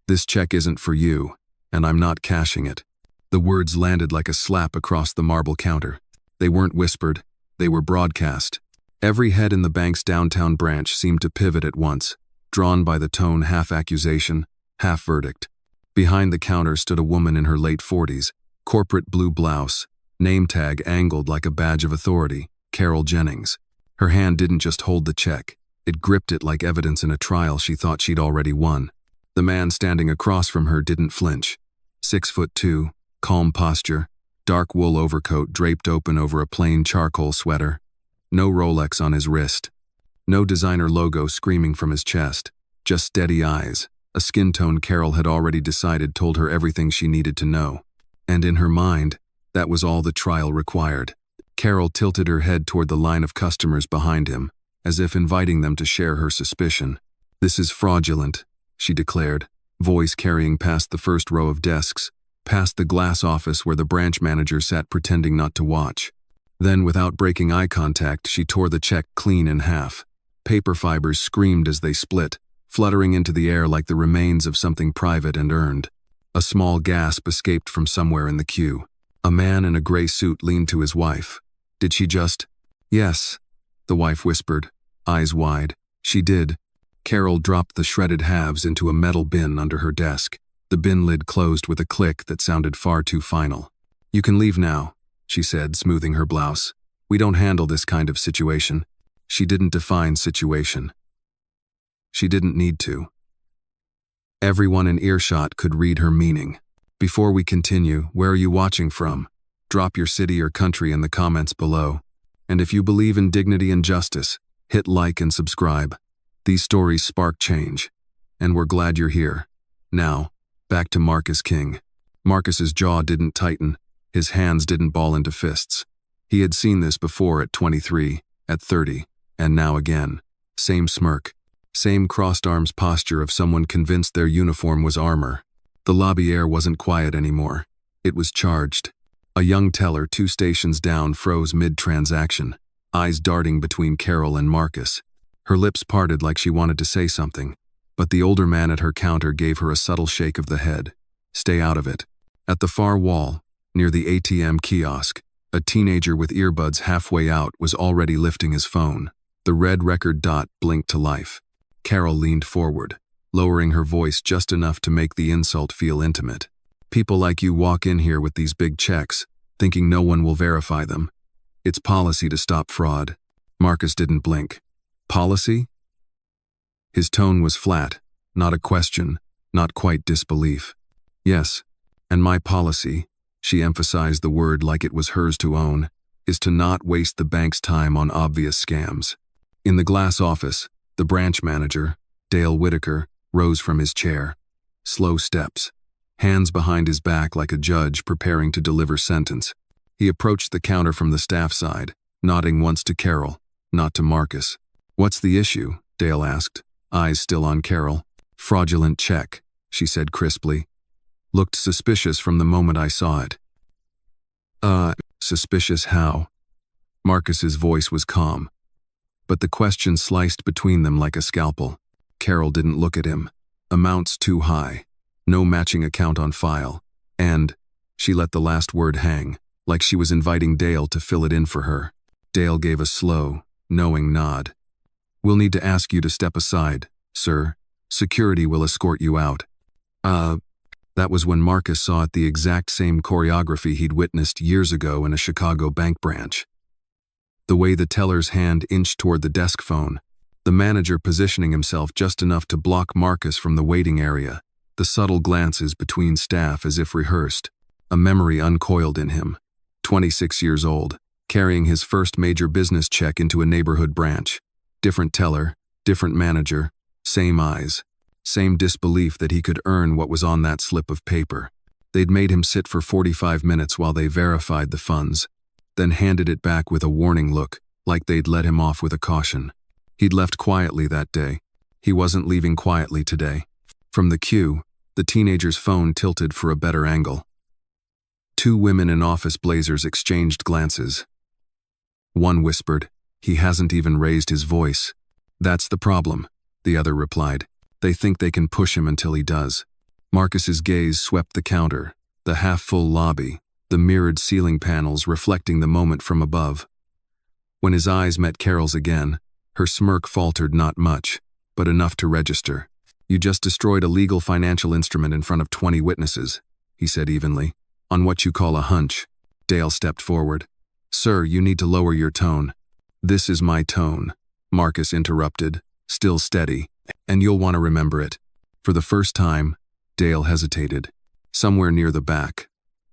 This check isn't for you, and I'm not cashing it." The words landed like a slap across the marble counter. They weren't whispered, they were broadcast. Every head in the bank's downtown branch seemed to pivot at once, drawn by the tone half accusation, half verdict. Behind the counter stood a woman in her late 40s, corporate blue blouse, name tag angled like a badge of authority, Carol Jennings. Her hand didn't just hold the check, it gripped it like evidence in a trial she thought she'd already won. The man standing across from her didn't flinch. 6'2", calm posture, dark wool overcoat draped open over a plain charcoal sweater. No Rolex on his wrist. No designer logo screaming from his chest. Just steady eyes. A skin tone Carol had already decided told her everything she needed to know. And in her mind, that was all the trial required. Carol tilted her head toward the line of customers behind him, as if inviting them to share her suspicion. "This is fraudulent," she declared, voice carrying past the first row of desks, past the glass office where the branch manager sat pretending not to watch. Then, without breaking eye contact, she tore the check clean in half. Paper fibers screamed as they split, fluttering into the air like the remains of something private and earned. A small gasp escaped from somewhere in the queue. A man in a gray suit leaned to his wife. "Did she just—" "Yes," the wife whispered, eyes wide. "She did." Carol dropped the shredded halves into a metal bin under her desk. The bin lid closed with a click that sounded far too final. "You can leave now," she said, smoothing her blouse. "We don't handle this kind of situation." She didn't define situation. She didn't need to. Everyone in earshot could read her meaning. "Before we continue, where are you watching from? Drop your city or country in the comments below. And if you believe in dignity and justice, hit like and subscribe. These stories spark change. And we're glad you're here. Now, back to Marcus King." Marcus's jaw didn't tighten. His hands didn't ball into fists. He had seen this before at 23, at 30, and now again. Same smirk. Same crossed arms posture of someone convinced their uniform was armor. The lobby air wasn't quiet anymore. It was charged. A young teller 2 stations down froze mid-transaction, eyes darting between Carol and Marcus. Her lips parted like she wanted to say something, but the older man at her counter gave her a subtle shake of the head. "Stay out of it." At the far wall, near the ATM kiosk, a teenager with earbuds halfway out was already lifting his phone. The red record dot blinked to life. Carol leaned forward, lowering her voice just enough to make the insult feel intimate. "People like you walk in here with these big checks, thinking no one will verify them. It's policy to stop fraud." Marcus didn't blink. "Policy?" His tone was flat, not a question, not quite disbelief. "Yes, and my policy," she emphasized the word like it was hers to own, "is to not waste the bank's time on obvious scams." In the glass office, the branch manager, Dale Whitaker, rose from his chair. Slow steps, hands behind his back like a judge preparing to deliver sentence. He approached the counter from the staff side, nodding once to Carol, not to Marcus. "What's the issue?" Dale asked, eyes still on Carol. "Fraudulent check," she said crisply. "Looked suspicious from the moment I saw it." Suspicious how?" Marcus's voice was calm, but the question sliced between them like a scalpel. Carol didn't look at him. Amounts too high. No matching account on file. And she let the last word hang, like she was inviting Dale to fill it in for her. Dale gave a slow, knowing nod. "We'll need to ask you to step aside, sir. Security will escort you out." That was when Marcus saw it the exact same choreography he'd witnessed years ago in a Chicago bank branch. The way the teller's hand inched toward the desk phone, the manager positioning himself just enough to block Marcus from the waiting area, the subtle glances between staff as if rehearsed. A memory uncoiled in him. 26 years old, carrying his first major business check into a neighborhood branch. Different teller, different manager, same eyes, same disbelief that he could earn what was on that slip of paper. They'd made him sit for 45 minutes while they verified the funds, then handed it back with a warning look, like they'd let him off with a caution. He'd left quietly that day. He wasn't leaving quietly today. From the queue, the teenager's phone tilted for a better angle. 2 women in office blazers exchanged glances. One whispered, "He hasn't even raised his voice." "That's the problem," the other replied. "They think they can push him until he does." Marcus's gaze swept the counter, the half-full lobby, the mirrored ceiling panels reflecting the moment from above. When his eyes met Carol's again, her smirk faltered not much, but enough to register. "You just destroyed a legal financial instrument in front of 20 witnesses," he said evenly. "On what you call a hunch." Dale stepped forward. "Sir, you need to lower your tone." "This is my tone," Marcus interrupted, still steady, "and you'll want to remember it." For the first time, Dale hesitated. Somewhere near the back,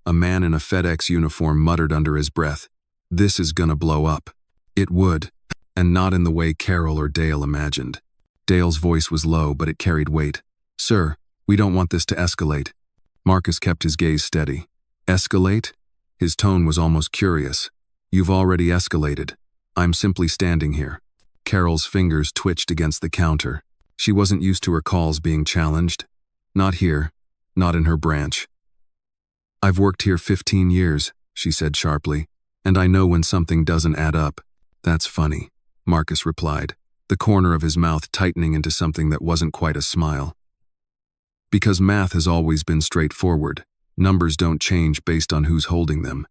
a man in a FedEx uniform muttered under his breath, "This is gonna blow up." It would, and not in the way Carol or Dale imagined. Dale's voice was low, but it carried weight. "Sir, we don't want this to escalate." Marcus kept his gaze steady. "Escalate?" His tone was almost curious. "You've already escalated. I'm simply standing here." Carol's fingers twitched against the counter. She wasn't used to her calls being challenged. Not here. Not in her branch. "I've worked here 15 years, she said sharply, "and I know when something doesn't add up." "That's funny," Marcus replied, the corner of his mouth tightening into something that wasn't quite a smile. "Because math has always been straightforward. Numbers don't change based on who's holding them."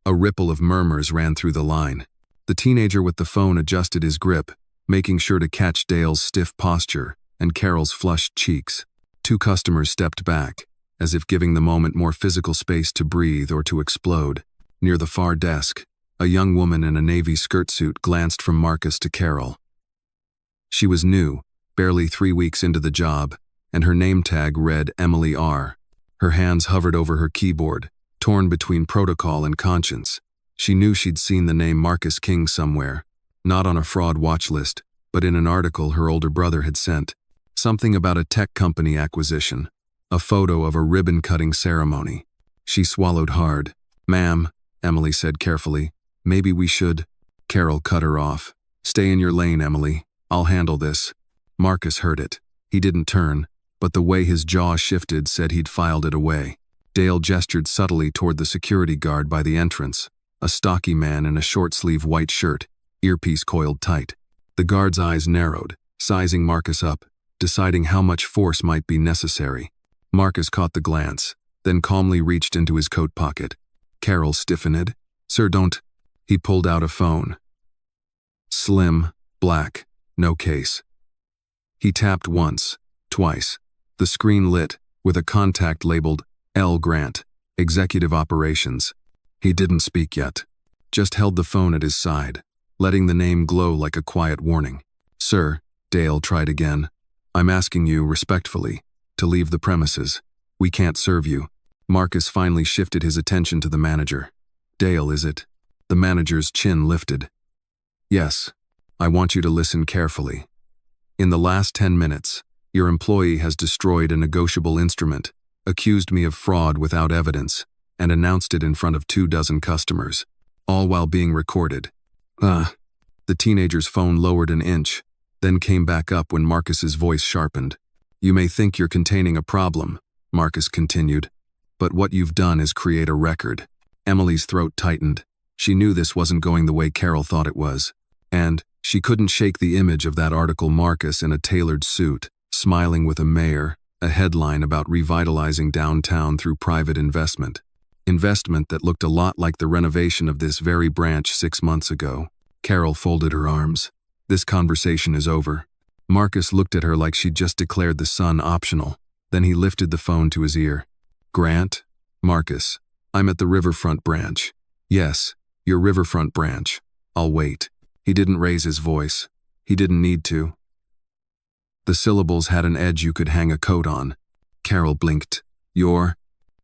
A ripple of murmurs ran through the line. The teenager with the phone adjusted his grip, making sure to catch Dale's stiff posture and Carol's flushed cheeks. Two customers stepped back, as if giving the moment more physical space to breathe or to explode. Near the far desk, a young woman in a navy skirt suit glanced from Marcus to Carol. She was new, barely 3 weeks into the job, and her name tag read Emily R. Her hands hovered over her keyboard, torn between protocol and conscience. She knew she'd seen the name Marcus King somewhere, not on a fraud watch list, but in an article her older brother had sent. Something about a tech company acquisition, a photo of a ribbon-cutting ceremony. She swallowed hard. "Ma'am," Emily said carefully, "maybe we should—" Carol cut her off. "Stay in your lane, Emily. I'll handle this." Marcus heard it. He didn't turn, but the way his jaw shifted said he'd filed it away. Dale gestured subtly toward the security guard by the entrance, a stocky man in a short-sleeve white shirt, earpiece coiled tight. The guard's eyes narrowed, sizing Marcus up, deciding how much force might be necessary. Marcus caught the glance, then calmly reached into his coat pocket. Carol stiffened. "Sir, don't—" He pulled out a phone. Slim, black, no case. He tapped once, twice. The screen lit, with a contact labeled L. Grant, Executive Operations. He didn't speak yet, just held the phone at his side, letting the name glow like a quiet warning. "Sir," Dale tried again, "I'm asking you, respectfully, to leave the premises. We can't serve you." Marcus finally shifted his attention to the manager. "Dale, is it?" The manager's chin lifted. "Yes. I want you to listen carefully. In the last 10 minutes, your employee has destroyed a negotiable instrument, accused me of fraud without evidence, and announced it in front of 24 customers, all while being recorded." The teenager's phone lowered an inch, then came back up when Marcus's voice sharpened. "You may think you're containing a problem," Marcus continued, "but what you've done is create a record." Emily's throat tightened. She knew this wasn't going the way Carol thought it was. And she couldn't shake the image of that article Marcus in a tailored suit, smiling with a mayor, a headline about revitalizing downtown through private investment. Investment that looked a lot like the renovation of this very branch 6 months ago. Carol folded her arms. "This conversation is over." Marcus looked at her like she'd just declared the sun optional. Then he lifted the phone to his ear. "Grant?" "Marcus, I'm at the Riverfront branch." "Yes, your Riverfront branch. I'll wait." He didn't raise his voice. He didn't need to. The syllables had an edge you could hang a coat on. Carol blinked. "You're—"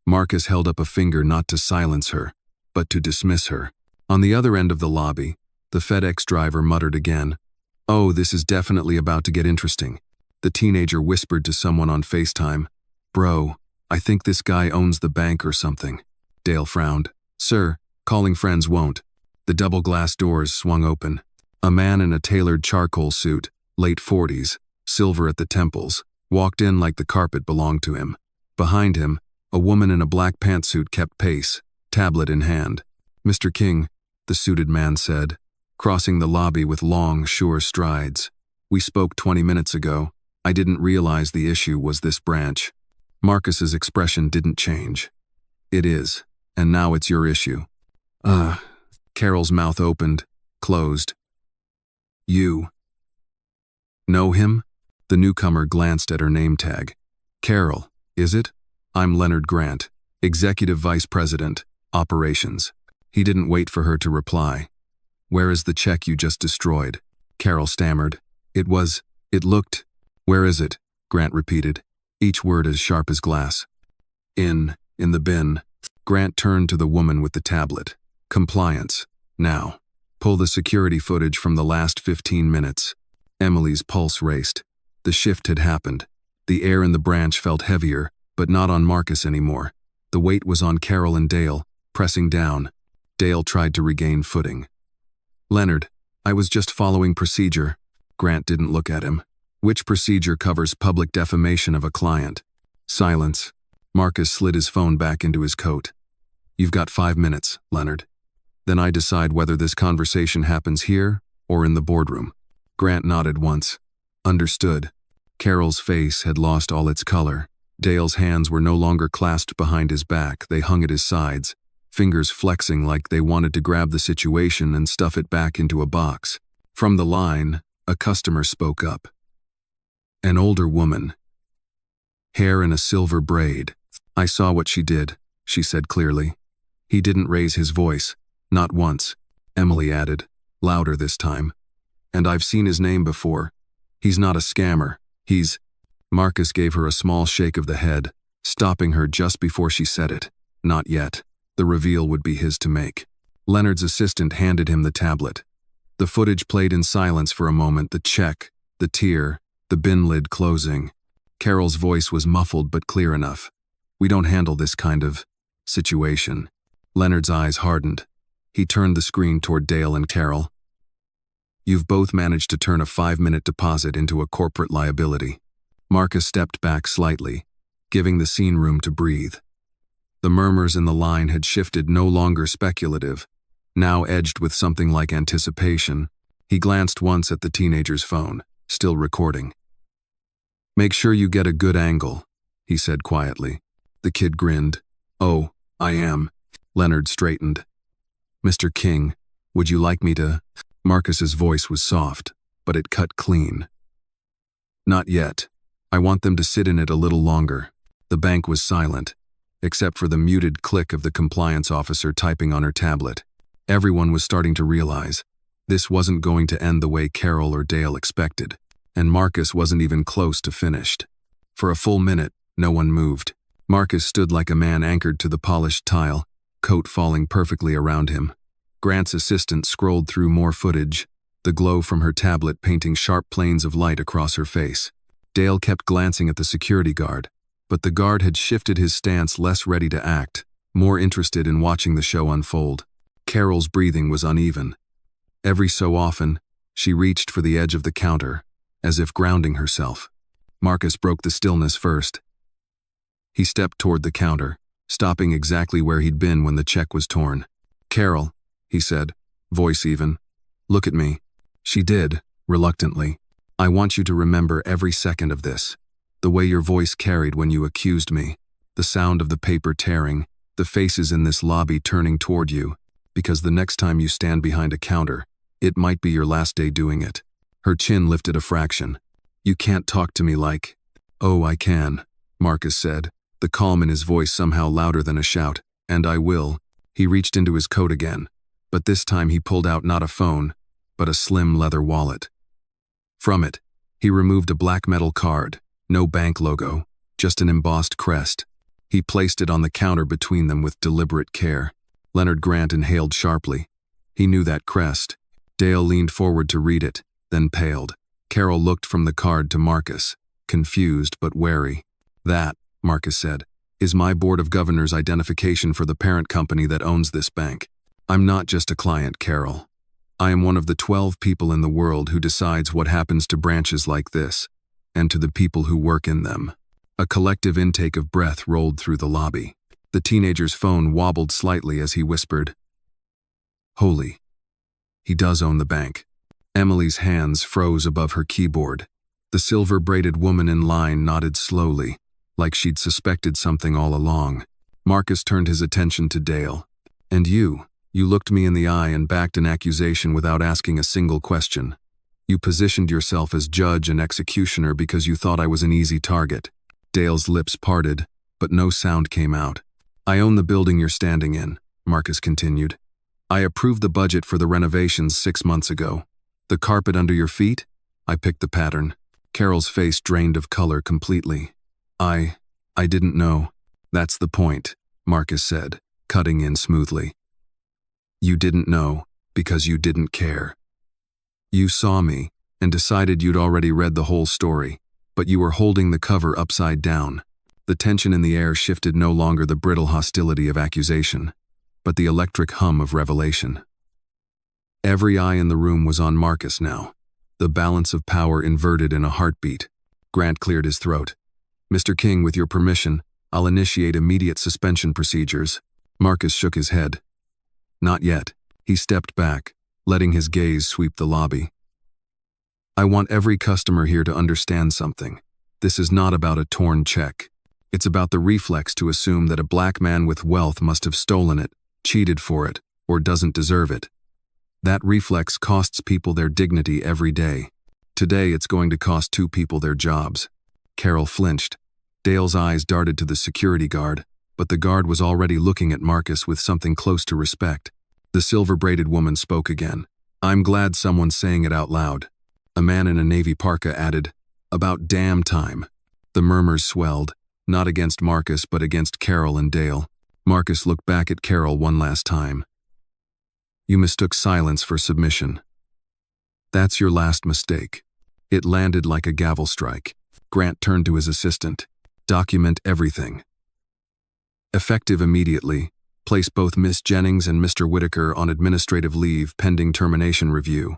Marcus held up a finger not to silence her, but to dismiss her. On the other end of the lobby, the FedEx driver muttered again. "Oh, this is definitely about to get interesting." The teenager whispered to someone on FaceTime. "Bro, I think this guy owns the bank or something." Dale frowned. "Sir, calling friends won't." The double glass doors swung open. A man in a tailored charcoal suit, late 40s, silver at the temples, walked in like the carpet belonged to him. Behind him, a woman in a black pantsuit kept pace, tablet in hand. "Mr. King," the suited man said, crossing the lobby with long, sure strides. "We spoke 20 minutes ago. I didn't realize the issue was this branch." Marcus's expression didn't change. It is, and now it's your issue. Carol's mouth opened, closed. You know him? The newcomer glanced at her name tag. Carol, is it? I'm Leonard Grant, Executive Vice President, Operations. He didn't wait for her to reply. Where is the check you just destroyed? Carol stammered. It looked. Where is it? Grant repeated, each word as sharp as glass. In the bin. Grant turned to the woman with the tablet. Compliance. Now. Pull the security footage from the last 15 minutes. Emily's pulse raced. The shift had happened. The air in the branch felt heavier, but not on Marcus anymore. The weight was on Carol and Dale, pressing down. Dale tried to regain footing. Leonard, I was just following procedure. Grant didn't look at him. Which procedure covers public defamation of a client? Silence. Marcus slid his phone back into his coat. You've got 5 minutes, Leonard. Then I decide whether this conversation happens here or in the boardroom. Grant nodded once. Understood. Carol's face had lost all its color. Dale's hands were no longer clasped behind his back, they hung at his sides, fingers flexing like they wanted to grab the situation and stuff it back into a box. From the line, a customer spoke up. An older woman. Hair in a silver braid. I saw what she did, she said clearly. He didn't raise his voice. Not once. Emily added, louder this time. And I've seen his name before. He's not a scammer. He's… Marcus gave her a small shake of the head, stopping her just before she said it. Not yet. The reveal would be his to make. Leonard's assistant handed him the tablet. The footage played in silence for a moment, the check, the tear, the bin lid closing. Carol's voice was muffled but clear enough. We don't handle this kind of situation. Leonard's eyes hardened. He turned the screen toward Dale and Carol. You've both managed to turn a 5-minute deposit into a corporate liability. Marcus stepped back slightly, giving the scene room to breathe. The murmurs in the line had shifted, no longer speculative, now edged with something like anticipation. He glanced once at the teenager's phone, still recording. Make sure you get a good angle, he said quietly. The kid grinned. Oh, I am. Leonard straightened. Mr. King, would you like me to… Marcus's voice was soft, but it cut clean. Not yet. I want them to sit in it a little longer. The bank was silent, except for the muted click of the compliance officer typing on her tablet. Everyone was starting to realize this wasn't going to end the way Carol or Dale expected, and Marcus wasn't even close to finished. For a full minute, no one moved. Marcus stood like a man anchored to the polished tile, coat falling perfectly around him. Grant's assistant scrolled through more footage, the glow from her tablet painting sharp planes of light across her face. Dale kept glancing at the security guard, but the guard had shifted his stance, less ready to act, more interested in watching the show unfold. Carol's breathing was uneven. Every so often, she reached for the edge of the counter, as if grounding herself. Marcus broke the stillness first. He stepped toward the counter, stopping exactly where he'd been when the check was torn. Carol, he said, voice even. Look at me. She did, reluctantly. I want you to remember every second of this. The way your voice carried when you accused me. The sound of the paper tearing. The faces in this lobby turning toward you. Because the next time you stand behind a counter, it might be your last day doing it. Her chin lifted a fraction. You can't talk to me like… Oh, I can, Marcus said, the calm in his voice somehow louder than a shout. And I will. He reached into his coat again. But this time he pulled out not a phone, but a slim leather wallet. From it, he removed a black metal card, no bank logo, just an embossed crest. He placed it on the counter between them with deliberate care. Leonard Grant inhaled sharply. He knew that crest. Dale leaned forward to read it, then paled. Carol looked from the card to Marcus, confused but wary. That, Marcus said, is my Board of Governors identification for the parent company that owns this bank. I'm not just a client, Carol. I am one of the 12 people in the world who decides what happens to branches like this, and to the people who work in them. A collective intake of breath rolled through the lobby. The teenager's phone wobbled slightly as he whispered, Holy. He does own the bank. Emily's hands froze above her keyboard. The silver-braided woman in line nodded slowly. like she'd suspected something all along. Marcus turned his attention to Dale. "And you looked me in the eye and backed an accusation without asking a single question. You positioned yourself as judge and executioner because you thought I was an easy target." Dale's lips parted, but no sound came out. "I own the building you're standing in," Marcus continued. "I approved the budget for the renovations 6 months ago. The carpet under your feet? I picked the pattern." Carol's face drained of color completely. I didn't know." "That's the point," Marcus said, cutting in smoothly. "You didn't know because you didn't care. You saw me and decided you'd already read the whole story, but you were holding the cover upside down." The tension in the air shifted, no longer the brittle hostility of accusation, but the electric hum of revelation. Every eye in the room was on Marcus now, the balance of power inverted in a heartbeat. Grant cleared his throat. "Mr. King, with your permission, I'll initiate immediate suspension procedures." Marcus shook his head. "Not yet." He stepped back, letting his gaze sweep the lobby. "I want every customer here to understand something. This is not about a torn check. It's about the reflex to assume that a black man with wealth must have stolen it, cheated for it, or doesn't deserve it. That reflex costs people their dignity every day. Today it's going to cost 2 people their jobs." Carol flinched. Dale's eyes darted to the security guard, but the guard was already looking at Marcus with something close to respect. The silver-braided woman spoke again. "I'm glad someone's saying it out loud." A man in a navy parka added, "About damn time." The murmurs swelled, not against Marcus but against Carol and Dale. Marcus looked back at Carol one last time. "You mistook silence for submission. That's your last mistake." It landed like a gavel strike. Grant turned to his assistant. "Document everything. Effective immediately, place both Miss Jennings and Mr. Whitaker on administrative leave pending termination review.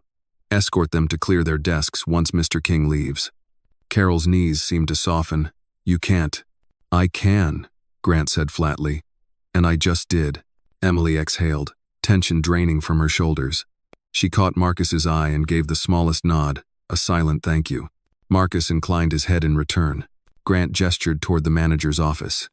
Escort them to clear their desks once Mr. King leaves." Carol's knees seemed to soften. "You can't." "I can," Grant said flatly. "And I just did." Emily exhaled, tension draining from her shoulders. She caught Marcus's eye and gave the smallest nod, a silent thank you. Marcus inclined his head in return. Grant gestured toward the manager's office.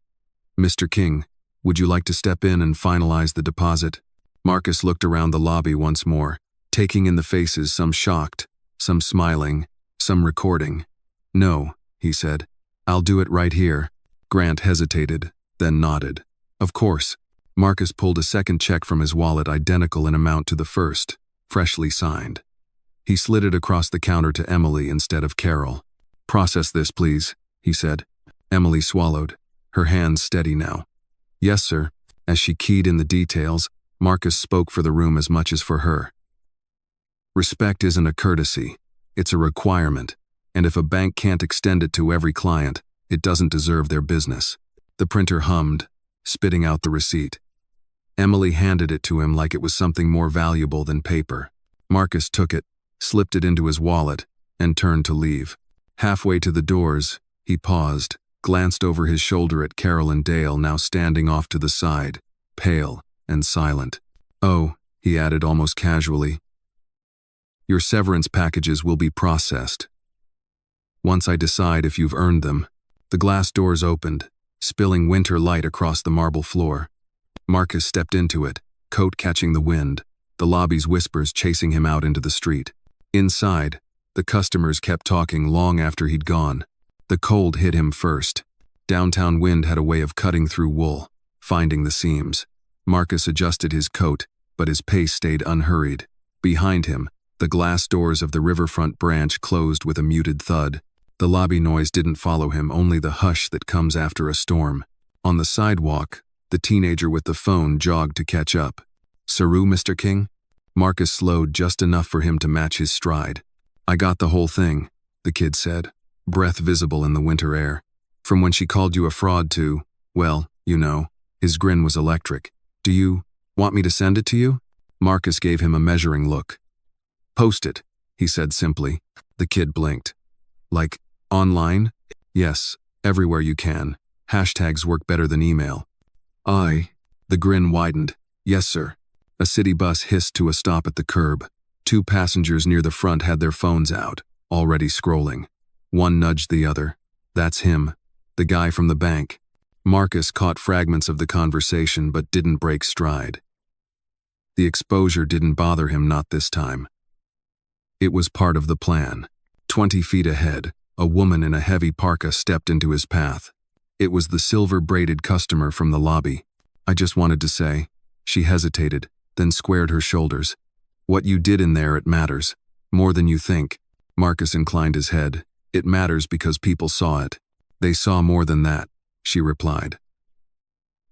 "Mr. King, would you like to step in and finalize the deposit?" Marcus looked around the lobby once more, taking in the faces, some shocked, some smiling, some recording. "No," he said. "I'll do it right here." Grant hesitated, then nodded. "Of course." Marcus pulled a second check from his wallet, identical in amount to the first, freshly signed. He slid it across the counter to Emily instead of Carol. "Process this, please," he said. Emily swallowed, her hands steady now. "Yes, sir." As she keyed in the details, Marcus spoke for the room as much as for her. "Respect isn't a courtesy, it's a requirement, and if a bank can't extend it to every client, it doesn't deserve their business." The printer hummed, spitting out the receipt. Emily handed it to him like it was something more valuable than paper. Marcus took it, slipped it into his wallet, and turned to leave. Halfway to the doors, he paused, glanced over his shoulder at Carol and Dale now standing off to the side, pale and silent. "Oh," he added almost casually, "your severance packages will be processed. Once I decide if you've earned them." The glass doors opened, spilling winter light across the marble floor. Marcus stepped into it, coat catching the wind, the lobby's whispers chasing him out into the street. Inside, the customers kept talking long after he'd gone. The cold hit him first. Downtown wind had a way of cutting through wool, finding the seams. Marcus adjusted his coat, but his pace stayed unhurried. Behind him, the glass doors of the riverfront branch closed with a muted thud. The lobby noise didn't follow him, only the hush that comes after a storm. On the sidewalk, the teenager with the phone jogged to catch up. "Saru, Mr. King?" Marcus slowed just enough for him to match his stride. "I got the whole thing," the kid said, breath visible in the winter air. "From when she called you a fraud to, well, you know." His grin was electric. "Do you want me to send it to you?" Marcus gave him a measuring look. "Post it," he said simply. The kid blinked. "Like, online?" "Yes, everywhere you can. Hashtags work better than email." The grin widened. "Yes, sir." A city bus hissed to a stop at the curb. 2 passengers near the front had their phones out, already scrolling. One nudged the other. "That's him." The guy from the bank. Marcus caught fragments of the conversation but didn't break stride. The exposure didn't bother him, not this time. It was part of the plan. 20 feet ahead, a woman in a heavy parka stepped into his path. It was the silver-braided customer from the lobby. I just wanted to say. She hesitated, then squared her shoulders. What you did in there, it matters. More than you think. Marcus inclined his head. It matters because people saw it. They saw more than that, she replied.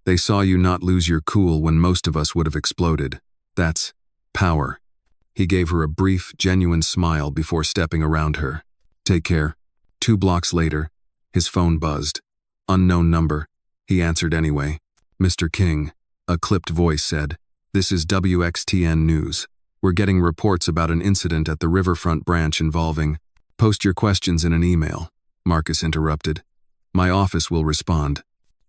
They saw you not lose your cool when most of us would have exploded. That's power. He gave her a brief, genuine smile before stepping around her. Take care. 2 blocks later, his phone buzzed. Unknown number. He answered anyway. Mr. King, a clipped voice said. This is WXTN News. We're getting reports about an incident at the Riverfront branch involving. Post your questions in an email, Marcus interrupted. My office will respond.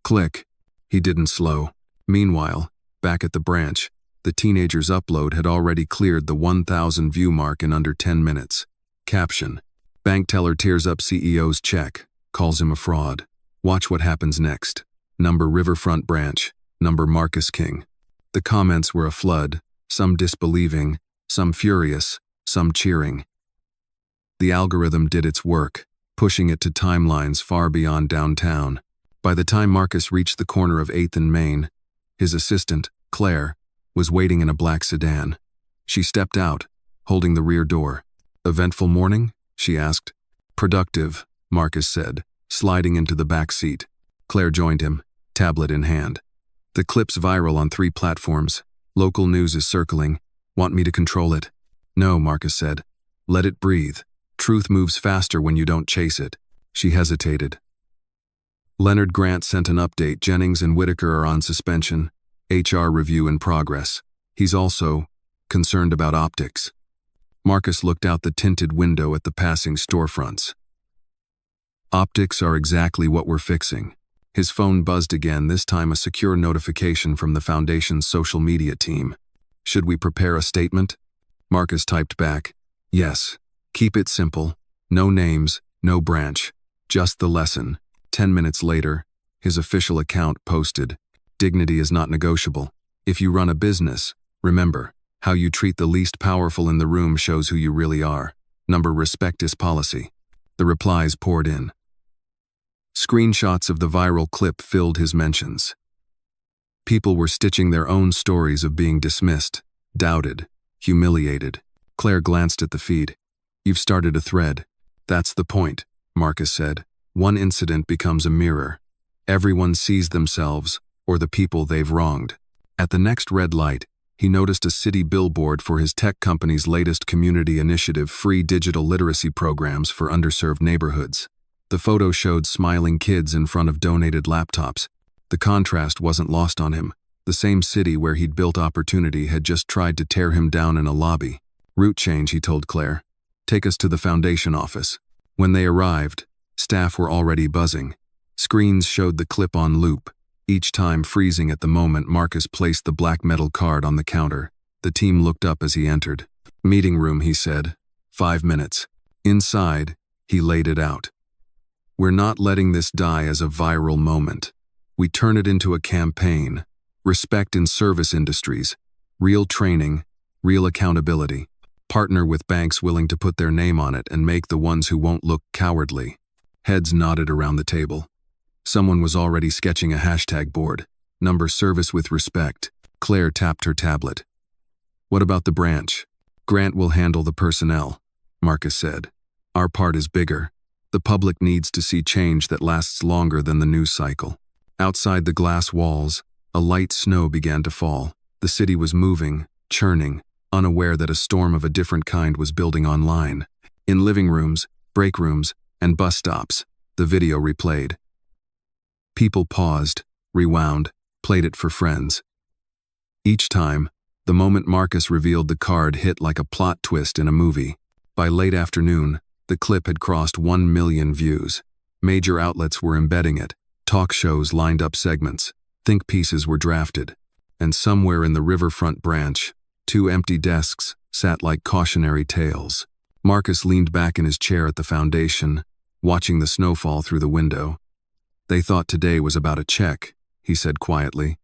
Click. He didn't slow. Meanwhile, back at the branch, the teenager's upload had already cleared the 1,000 view mark in under 10 minutes. Caption. Bank teller tears up CEO's check, calls him a fraud. Watch what happens next. Number Riverfront branch, number Marcus King. The comments were a flood, some disbelieving, some furious, some cheering. The algorithm did its work, pushing it to timelines far beyond downtown. By the time Marcus reached the corner of 8th and Main, his assistant, Claire, was waiting in a black sedan. She stepped out, holding the rear door. Eventful morning? She asked. Productive, Marcus said, sliding into the back seat. Claire joined him, tablet in hand. The clip's viral on 3 platforms. Local news is circling. Want me to control it? No, Marcus said. Let it breathe. Truth moves faster when you don't chase it. She hesitated. Leonard Grant sent an update. Jennings and Whitaker are on suspension. HR review in progress. He's also concerned about optics. Marcus looked out the tinted window at the passing storefronts. Optics are exactly what we're fixing. His phone buzzed again, this time a secure notification from the Foundation's social media team. Should we prepare a statement? Marcus typed back. Yes. Keep it simple. No names, no branch. Just the lesson. 10 minutes later, his official account posted. Dignity is not negotiable. If you run a business, remember, how you treat the least powerful in the room shows who you really are. Number respect is policy. The replies poured in. Screenshots of the viral clip filled his mentions. People were stitching their own stories of being dismissed, doubted, humiliated. Claire glanced at the feed. You've started a thread. That's the point, Marcus said. One incident becomes a mirror. Everyone sees themselves, or the people they've wronged. At the next red light, he noticed a city billboard for his tech company's latest community initiative, free digital literacy programs for underserved neighborhoods. The photo showed smiling kids in front of donated laptops. The contrast wasn't lost on him. The same city where he'd built opportunity had just tried to tear him down in a lobby. Route change, he told Claire. Take us to the Foundation office. When they arrived, staff were already buzzing. Screens showed the clip on loop, each time freezing at the moment Marcus placed the black metal card on the counter. The team looked up as he entered. Meeting room, he said. 5 minutes. Inside, he laid it out. We're not letting this die as a viral moment. We turn it into a campaign. Respect in service industries. Real training. Real accountability. Partner with banks willing to put their name on it and make the ones who won't look cowardly. Heads nodded around the table. Someone was already sketching a hashtag board. Number service with respect. Claire tapped her tablet. What about the branch? Grant will handle the personnel, Marcus said. Our part is bigger. The public needs to see change that lasts longer than the news cycle. Outside the glass walls, a light snow began to fall. The city was moving, churning, unaware that a storm of a different kind was building online. In living rooms, break rooms, and bus stops, the video replayed. People paused, rewound, played it for friends. Each time, the moment Marcus revealed the card hit like a plot twist in a movie. By late afternoon, the clip had crossed 1 million views. Major outlets were embedding it. Talk shows lined up segments. Think pieces were drafted. And somewhere in the Riverfront branch, 2 empty desks sat like cautionary tales. Marcus leaned back in his chair at the Foundation, watching the snowfall through the window. They thought today was about a check, he said quietly.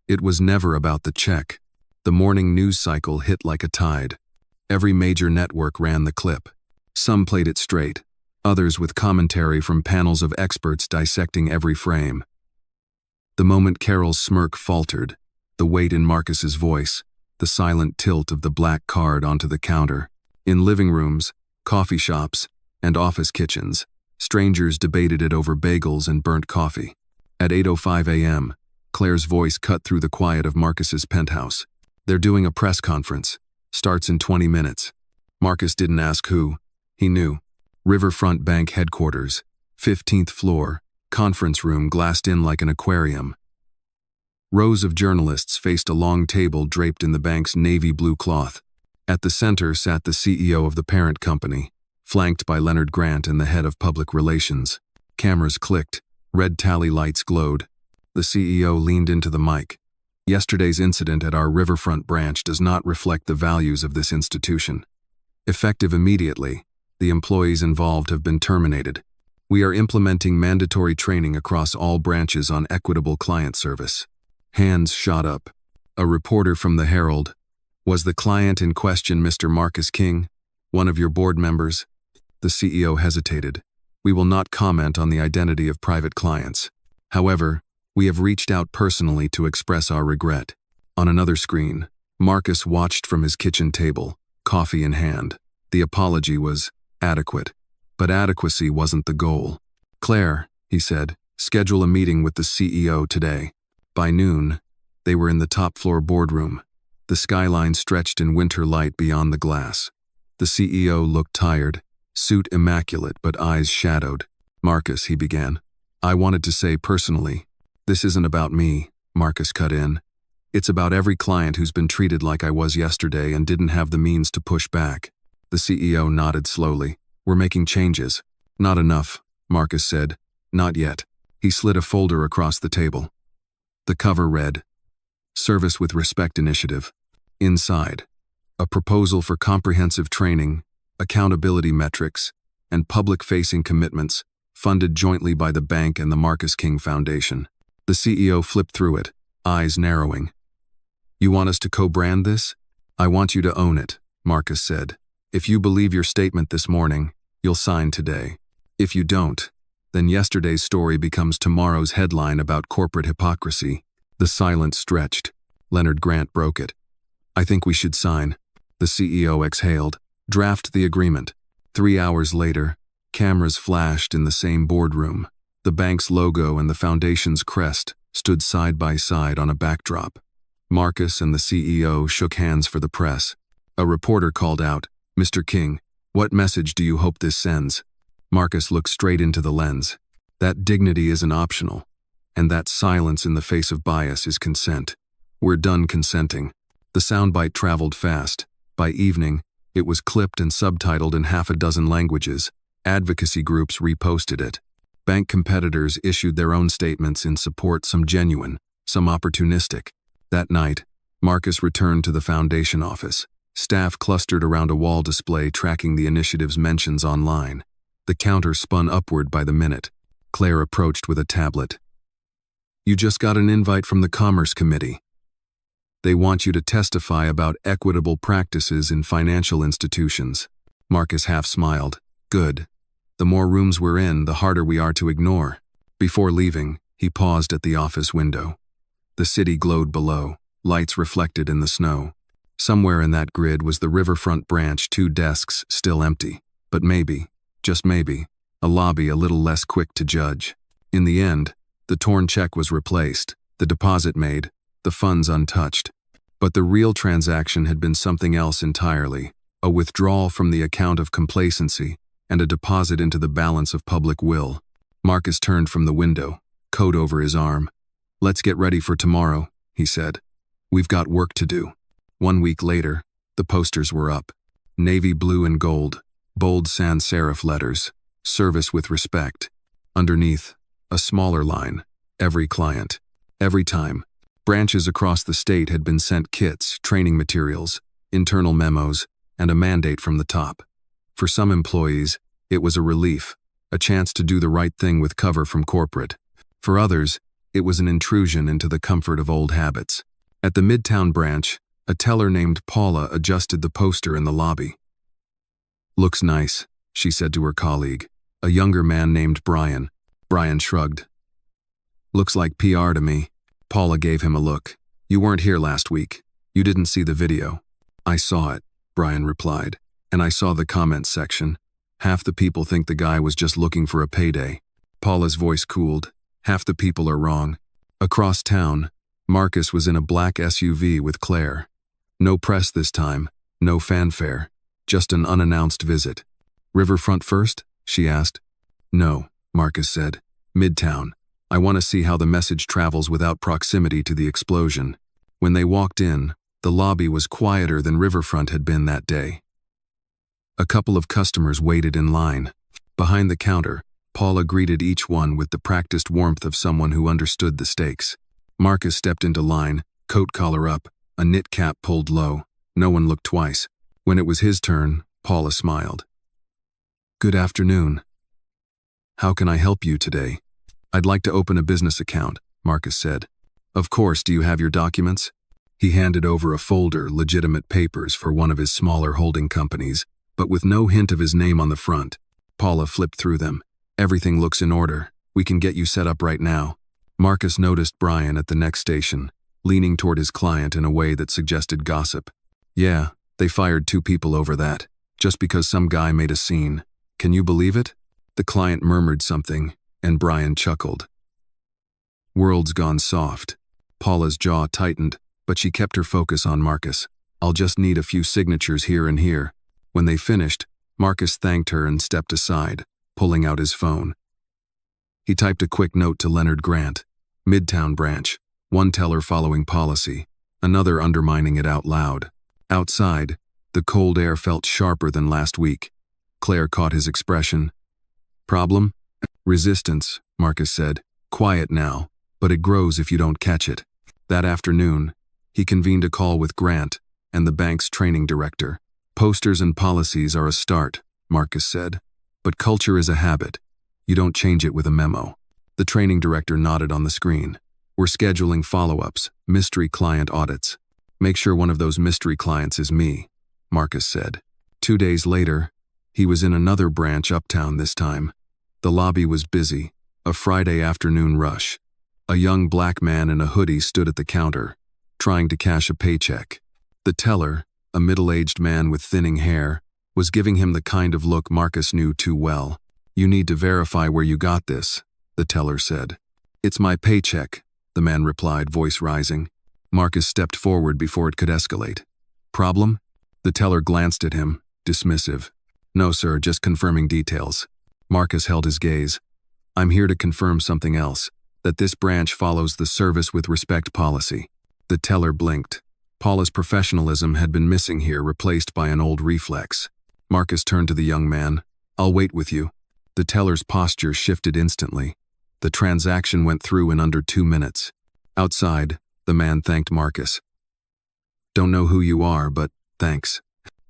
It was never about the check. The morning news cycle hit like a tide. Every major network ran the clip. Some played it straight, others with commentary from panels of experts dissecting every frame. The moment Carol's smirk faltered, the weight in Marcus's voice, the silent tilt of the black card onto the counter. In living rooms, coffee shops, and office kitchens, strangers debated it over bagels and burnt coffee. At 8:05 a.m., Claire's voice cut through the quiet of Marcus's penthouse. They're doing a press conference. Starts in 20 minutes. Marcus didn't ask who. He knew. Riverfront Bank headquarters, 15th floor, conference room glassed in like an aquarium. Rows of journalists faced a long table draped in the bank's navy blue cloth. At the center sat the CEO of the parent company, flanked by Leonard Grant and the head of public relations. Cameras clicked, red tally lights glowed. The CEO leaned into the mic. Yesterday's incident at our Riverfront branch does not reflect the values of this institution. Effective immediately, the employees involved have been terminated. We are implementing mandatory training across all branches on equitable client service. Hands shot up. A reporter from the Herald. Was the client in question Mr. Marcus King, one of your board members? The CEO hesitated. We will not comment on the identity of private clients. However, we have reached out personally to express our regret. On another screen, Marcus watched from his kitchen table, coffee in hand. The apology was adequate, but adequacy wasn't the goal. Claire, he said, schedule a meeting with the CEO today. By noon, they were in the top-floor boardroom. The skyline stretched in winter light beyond the glass. The CEO looked tired, suit immaculate but eyes shadowed. Marcus, he began. I wanted to say personally, this isn't about me, Marcus cut in. It's about every client who's been treated like I was yesterday and didn't have the means to push back. The CEO nodded slowly. We're making changes. Not enough, Marcus said. Not yet. He slid a folder across the table. The cover read, Service with Respect Initiative. Inside, a proposal for comprehensive training, accountability metrics, and public-facing commitments funded jointly by the bank and the Marcus King Foundation. The CEO flipped through it, eyes narrowing. You want us to co-brand this? I want you to own it, Marcus said. If you believe your statement this morning, you'll sign today. If you don't, then yesterday's story becomes tomorrow's headline about corporate hypocrisy. The silence stretched. Leonard Grant broke it. I think we should sign. The CEO exhaled. Draft the agreement. 3 hours later, cameras flashed in the same boardroom. The bank's logo and the foundation's crest stood side by side on a backdrop. Marcus and the CEO shook hands for the press. A reporter called out, Mr. King, what message do you hope this sends? Marcus looked straight into the lens. That dignity isn't optional, and that silence in the face of bias is consent. We're done consenting. The soundbite traveled fast. By evening, it was clipped and subtitled in half a dozen languages. Advocacy groups reposted it. Bank competitors issued their own statements in support, some genuine, some opportunistic. That night, Marcus returned to the foundation office. Staff clustered around a wall display tracking the initiative's mentions online. The counter spun upward by the minute. Claire approached with a tablet. You just got an invite from the Commerce Committee. They want you to testify about equitable practices in financial institutions. Marcus half smiled. Good. The more rooms we're in, the harder we are to ignore. Before leaving, he paused at the office window. The city glowed below, lights reflected in the snow. Somewhere in that grid was the Riverfront branch, 2 desks still empty. But maybe, just maybe, a lobby a little less quick to judge. In the end, the torn check was replaced, the deposit made, the funds untouched. But the real transaction had been something else entirely, a withdrawal from the account of complacency and a deposit into the balance of public will. Marcus turned from the window, coat over his arm. Let's get ready for tomorrow, he said. We've got work to do. 1 week later, the posters were up. Navy blue and gold, bold sans serif letters, service with respect. Underneath, a smaller line, every client, every time. Branches across the state had been sent kits, training materials, internal memos, and a mandate from the top. For some employees, it was a relief, a chance to do the right thing with cover from corporate. For others, it was an intrusion into the comfort of old habits. At the Midtown branch, a teller named Paula adjusted the poster in the lobby. "Looks nice," she said to her colleague, a younger man named Brian. Brian shrugged. "Looks like PR to me." Paula gave him a look. "You weren't here last week. You didn't see the video." "I saw it," Brian replied, "and I saw the comments section. Half the people think the guy was just looking for a payday." Paula's voice cooled. "Half the people are wrong." Across town, Marcus was in a black SUV with Claire. No press this time, no fanfare, just an unannounced visit. "Riverfront first?" she asked. "No," Marcus said. "Midtown. I want to see how the message travels without proximity to the explosion." When they walked in, the lobby was quieter than Riverfront had been that day. A couple of customers waited in line. Behind the counter, Paula greeted each one with the practiced warmth of someone who understood the stakes. Marcus stepped into line, coat collar up, a knit cap pulled low. No one looked twice. When it was his turn, Paula smiled. "Good afternoon. How can I help you today?" "I'd like to open a business account," Marcus said. "Of course, do you have your documents?" He handed over a folder, legitimate papers for one of his smaller holding companies, but with no hint of his name on the front. Paula flipped through them. "Everything looks in order. We can get you set up right now." Marcus noticed Brian at the next station, leaning toward his client in a way that suggested gossip. "Yeah, they fired 2 people over that, just because some guy made a scene. Can you believe it?" The client murmured something, and Brian chuckled. World's gone soft. Paula's jaw tightened, but she kept her focus on Marcus. "I'll just need a few signatures here and here." When they finished, Marcus thanked her and stepped aside, pulling out his phone. He typed a quick note to Leonard Grant. Midtown branch, one teller following policy, another undermining it out loud. Outside, the cold air felt sharper than last week. Claire caught his expression. "Problem?" "Resistance," Marcus said. "Quiet now, but it grows if you don't catch it." That afternoon, he convened a call with Grant and the bank's training director. "Posters and policies are a start," Marcus said, "but culture is a habit. You don't change it with a memo." The training director nodded on the screen. "We're scheduling follow-ups, mystery client audits. Make sure one of those mystery clients is me," Marcus said. 2 days later, he was in another branch uptown this time. The lobby was busy, a Friday afternoon rush. A young black man in a hoodie stood at the counter, trying to cash a paycheck. The teller, a middle-aged man with thinning hair, was giving him the kind of look Marcus knew too well. "You need to verify where you got this," the teller said. "It's my paycheck," the man replied, voice rising. Marcus stepped forward before it could escalate. "Problem?" The teller glanced at him, dismissive. "No, sir, just confirming details." Marcus held his gaze. "I'm here to confirm something else, that this branch follows the service with respect policy." The teller blinked. Paula's professionalism had been missing here, replaced by an old reflex. Marcus turned to the young man. "I'll wait with you." The teller's posture shifted instantly. The transaction went through in under 2 minutes. Outside, the man thanked Marcus. "Don't know who you are, but thanks."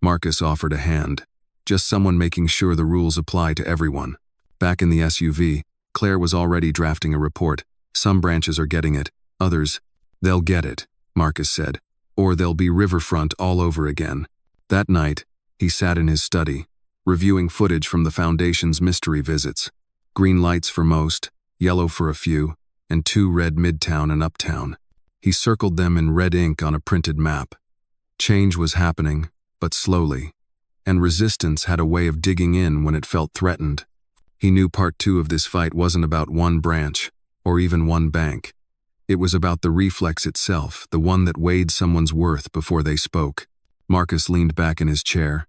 Marcus offered a hand. "Just someone making sure the rules apply to everyone." Back in the SUV, Claire was already drafting a report. "Some branches are getting it, others, they'll get it," Marcus said. "Or they'll be Riverfront all over again." That night, he sat in his study, reviewing footage from the Foundation's mystery visits. Green lights for most, yellow for a few, and 2 red Midtown and Uptown. He circled them in red ink on a printed map. Change was happening, but slowly, and resistance had a way of digging in when it felt threatened. He knew part 2 of this fight wasn't about one branch, or even one bank. It was about the reflex itself, the one that weighed someone's worth before they spoke. Marcus leaned back in his chair.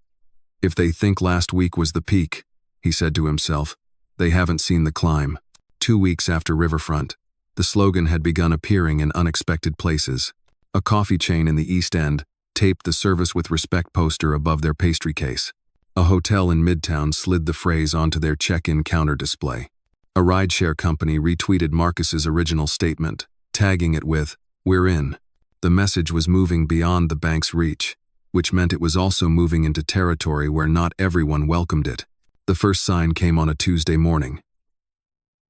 "If they think last week was the peak," he said to himself, "they haven't seen the climb." 2 weeks after Riverfront, the slogan had begun appearing in unexpected places. A coffee chain in the East End taped the service with respect poster above their pastry case. A hotel in Midtown slid the phrase onto their check-in counter display. A rideshare company retweeted Marcus's original statement, tagging it with, "We're in." The message was moving beyond the bank's reach, which meant it was also moving into territory where not everyone welcomed it. The first sign came on a Tuesday morning.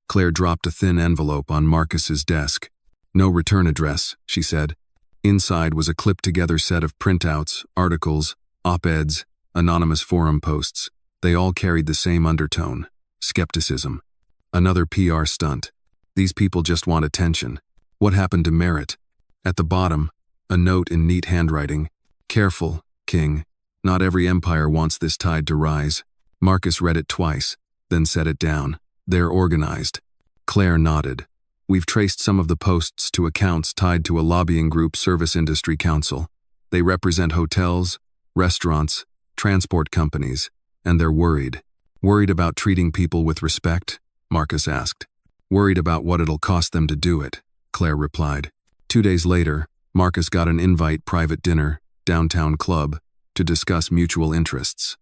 Claire dropped a thin envelope on Marcus's desk. "No return address," she said. Inside was a clipped-together set of printouts, articles, op-eds, anonymous forum posts. They all carried the same undertone: skepticism. Another PR stunt. These people just want attention. What happened to merit? At the bottom, a note in neat handwriting: "Careful, King. Not every empire wants this tide to rise." Marcus read it twice, then set it down. "They're organized." Claire nodded. "We've traced some of the posts to accounts tied to a lobbying group, Service Industry Council. They represent hotels, restaurants, transport companies, and they're worried." "Worried about treating people with respect?" Marcus asked. "Worried about what it'll cost them to do it," Claire replied. 2 days later, Marcus got an invite private dinner, downtown club, to discuss mutual interests.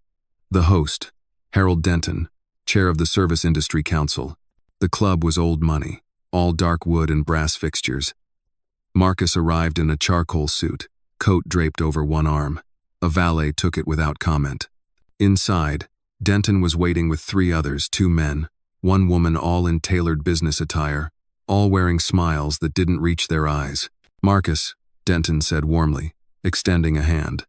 The host, Harold Denton, chair of the Service Industry Council. The club was old money, all dark wood and brass fixtures. Marcus arrived in a charcoal suit, coat draped over one arm. A valet took it without comment. Inside, Denton was waiting with 3 others, 2 men, 1 woman, all in tailored business attire, all wearing smiles that didn't reach their eyes. "Marcus," Denton said warmly, extending a hand.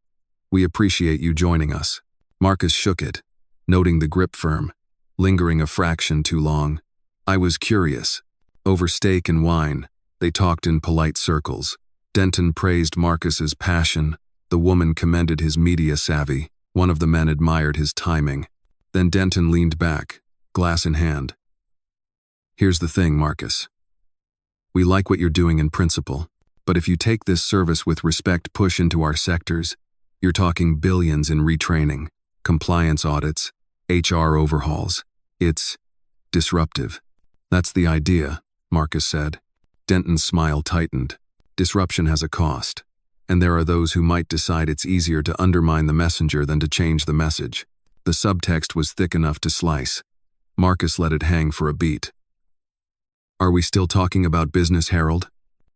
"We appreciate you joining us." Marcus shook it, noting the grip firm, lingering a fraction too long. "I was curious." Over steak and wine, they talked in polite circles. Denton praised Marcus's passion. The woman commended his media savvy. One of the men admired his timing. Then Denton leaned back, glass in hand. "Here's the thing, Marcus. We like what you're doing in principle, but if you take this service with respect push into our sectors, you're talking billions in retraining, compliance audits, HR overhauls. It's disruptive." "That's the idea," Marcus said. Denton's smile tightened. "Disruption has a cost, and there are those who might decide it's easier to undermine the messenger than to change the message." The subtext was thick enough to slice. Marcus let it hang for a beat. "Are we still talking about business, Harold?"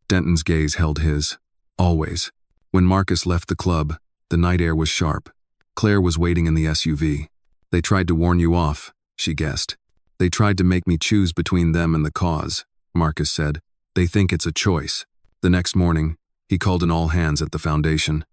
Denton's gaze held his. "Always." When Marcus left the club, the night air was sharp. Claire was waiting in the SUV. "They tried to warn you off," she guessed. "They tried to make me choose between them and the cause," Marcus said. "They think it's a choice." The next morning, he called an all-hands at the foundation.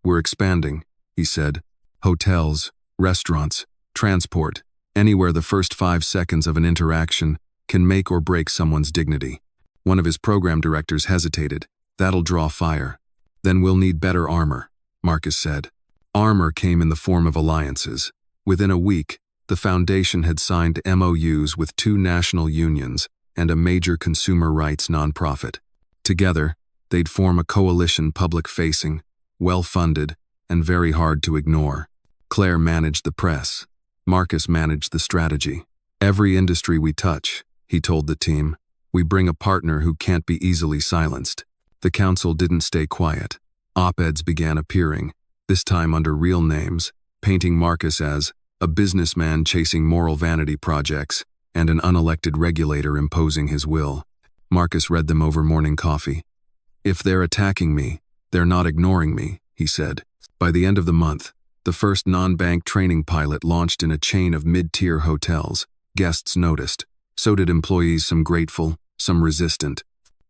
"We're expanding," he said. "Hotels, restaurants, transport, anywhere the first 5 seconds of an interaction can make or break someone's dignity." One of his program directors hesitated. "That'll draw fire." "Then we'll need better armor," Marcus said. Armor came in the form of alliances. Within a week, the foundation had signed MOUs with 2 national unions and a major consumer rights nonprofit. Together, they'd form a coalition, public-facing, well-funded, and very hard to ignore. Claire managed the press. Marcus managed the strategy. "Every industry we touch," he told the team, "we bring a partner who can't be easily silenced." The council didn't stay quiet. Op-eds began appearing, this time under real names, painting Marcus as a businessman chasing moral vanity projects and an unelected regulator imposing his will. Marcus read them over morning coffee. "If they're attacking me, they're not ignoring me," he said. By the end of the month, the first non-bank training pilot launched in a chain of mid-tier hotels. Guests noticed. So did employees, some grateful, some resistant.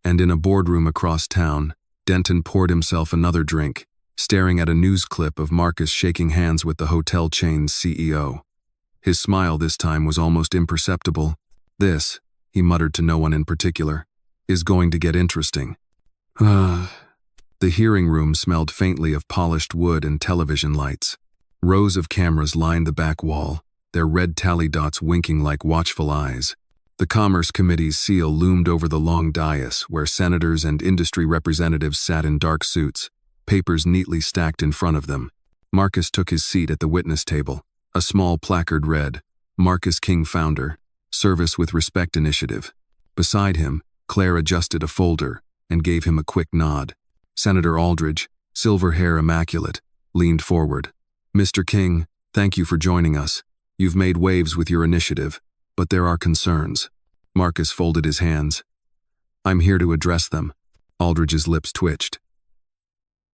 And in a boardroom across town, Denton poured himself another drink, staring at a news clip of Marcus shaking hands with the hotel chain's CEO. His smile this time was almost imperceptible. "This," he muttered to no one in particular, "is going to get interesting." The hearing room smelled faintly of polished wood and television lights. Rows of cameras lined the back wall, their red tally dots winking like watchful eyes. The Commerce Committee's seal loomed over the long dais where senators and industry representatives sat in dark suits, papers neatly stacked in front of them. Marcus took his seat at the witness table. A small placard read, "Marcus King Founder, Service with Respect Initiative." Beside him, Claire adjusted a folder and gave him a quick nod. Senator Aldridge, silver hair immaculate, leaned forward. "Mr. King, thank you for joining us. You've made waves with your initiative, but there are concerns." Marcus folded his hands. "I'm here to address them." Aldridge's lips twitched.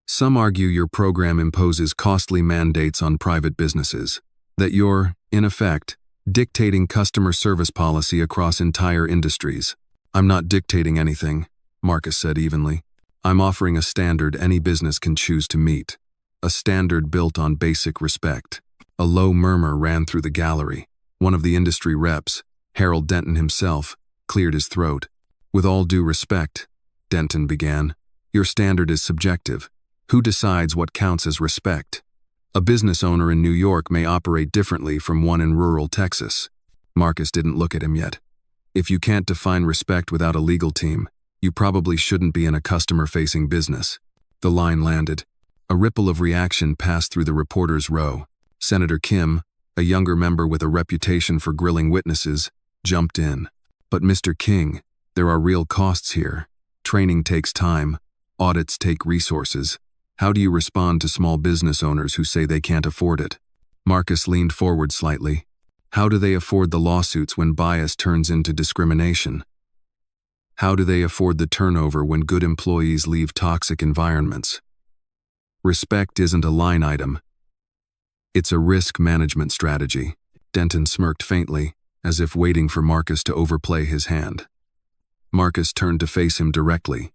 "Some argue your program imposes costly mandates on private businesses, that you're, in effect, dictating customer service policy across entire industries. I'm not dictating anything, Marcus said evenly. I'm offering a standard any business can choose to meet. A standard built on basic respect. A low murmur ran through the gallery. One of the industry reps, Harold Denton himself, cleared his throat. With all due respect, Denton began, your standard is subjective. Who decides what counts as respect? A business owner in New York may operate differently from one in rural Texas. Marcus didn't look at him yet. If you can't define respect without a legal team, you probably shouldn't be in a customer-facing business. The line landed. A ripple of reaction passed through the reporters' row. Senator Kim, a younger member with a reputation for grilling witnesses, jumped in. But Mr. King, there are real costs here. Training takes time. Audits take resources. How do you respond to small business owners who say they can't afford it? Marcus leaned forward slightly. How do they afford the lawsuits when bias turns into discrimination? How do they afford the turnover when good employees leave toxic environments? Respect isn't a line item. It's a risk management strategy. Denton smirked faintly, as if waiting for Marcus to overplay his hand. Marcus turned to face him directly.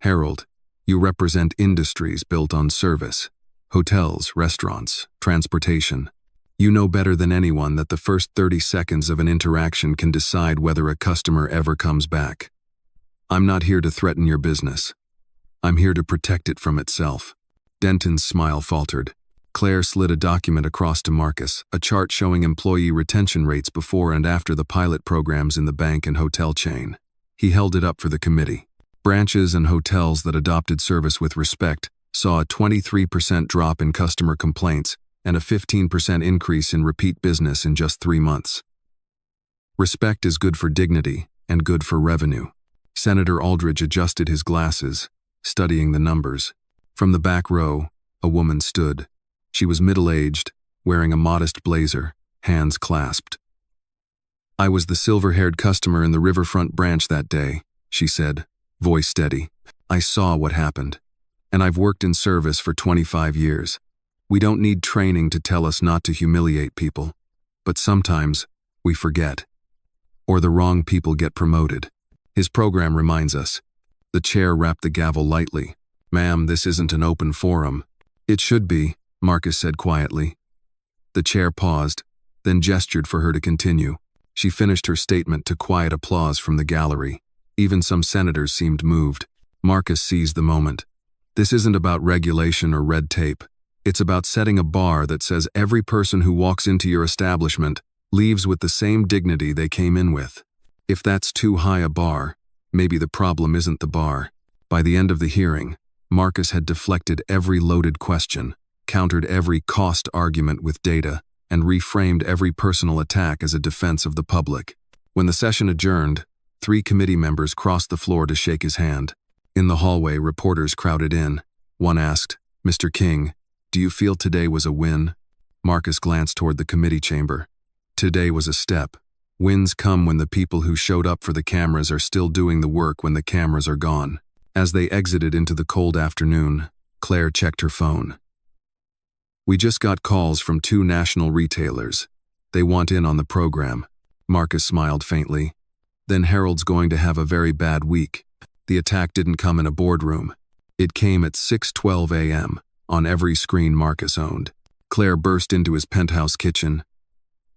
Harold, you represent industries built on service. Hotels, restaurants, transportation. You know better than anyone that the first 30 seconds of an interaction can decide whether a customer ever comes back. I'm not here to threaten your business. I'm here to protect it from itself. Denton's smile faltered. Claire slid a document across to Marcus, a chart showing employee retention rates before and after the pilot programs in the bank and hotel chain. He held it up for the committee. Branches and hotels that adopted service with respect saw a 23% drop in customer complaints and a 15% increase in repeat business in just 3 months. Respect is good for dignity and good for revenue. Senator Aldridge adjusted his glasses, studying the numbers. From the back row, a woman stood. She was middle-aged, wearing a modest blazer, hands clasped. I was the silver-haired customer in the Riverfront branch that day, she said, voice steady. I saw what happened. And I've worked in service for 25 years. We don't need training to tell us not to humiliate people. But sometimes, we forget. Or the wrong people get promoted. His program reminds us. The chair rapped the gavel lightly. Ma'am, this isn't an open forum. It should be, Marcus said quietly. The chair paused, then gestured for her to continue. She finished her statement to quiet applause from the gallery. Even some senators seemed moved. Marcus seized the moment. This isn't about regulation or red tape. It's about setting a bar that says every person who walks into your establishment leaves with the same dignity they came in with. If that's too high a bar, maybe the problem isn't the bar. By the end of the hearing, Marcus had deflected every loaded question, countered every cost argument with data, and reframed every personal attack as a defense of the public. When the session adjourned, 3 committee members crossed the floor to shake his hand. In the hallway, reporters crowded in. One asked, Mr. King, do you feel today was a win? Marcus glanced toward the committee chamber. Today was a step. Wins come when the people who showed up for the cameras are still doing the work when the cameras are gone. As they exited into the cold afternoon, Claire checked her phone. We just got calls from 2 national retailers. They want in on the program. Marcus smiled faintly. Then Harold's going to have a very bad week. The attack didn't come in a boardroom. It came at 6:12 a.m. on every screen Marcus owned. Claire burst into his penthouse kitchen,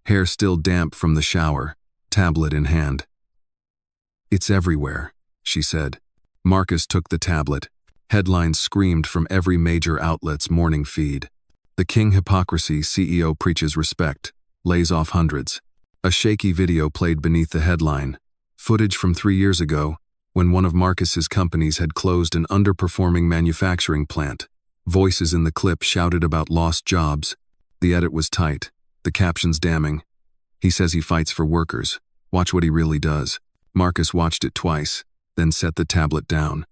hair still damp from the shower, tablet in hand. It's everywhere, she said. Marcus took the tablet. Headlines screamed from every major outlet's morning feed. The King hypocrisy CEO preaches respect, lays off hundreds. A shaky video played beneath the headline. Footage from 3 years ago, when one of Marcus's companies had closed an underperforming manufacturing plant. Voices in the clip shouted about lost jobs. The edit was tight, the captions damning. He says he fights for workers. Watch what he really does. Marcus watched it twice, then set the tablet down.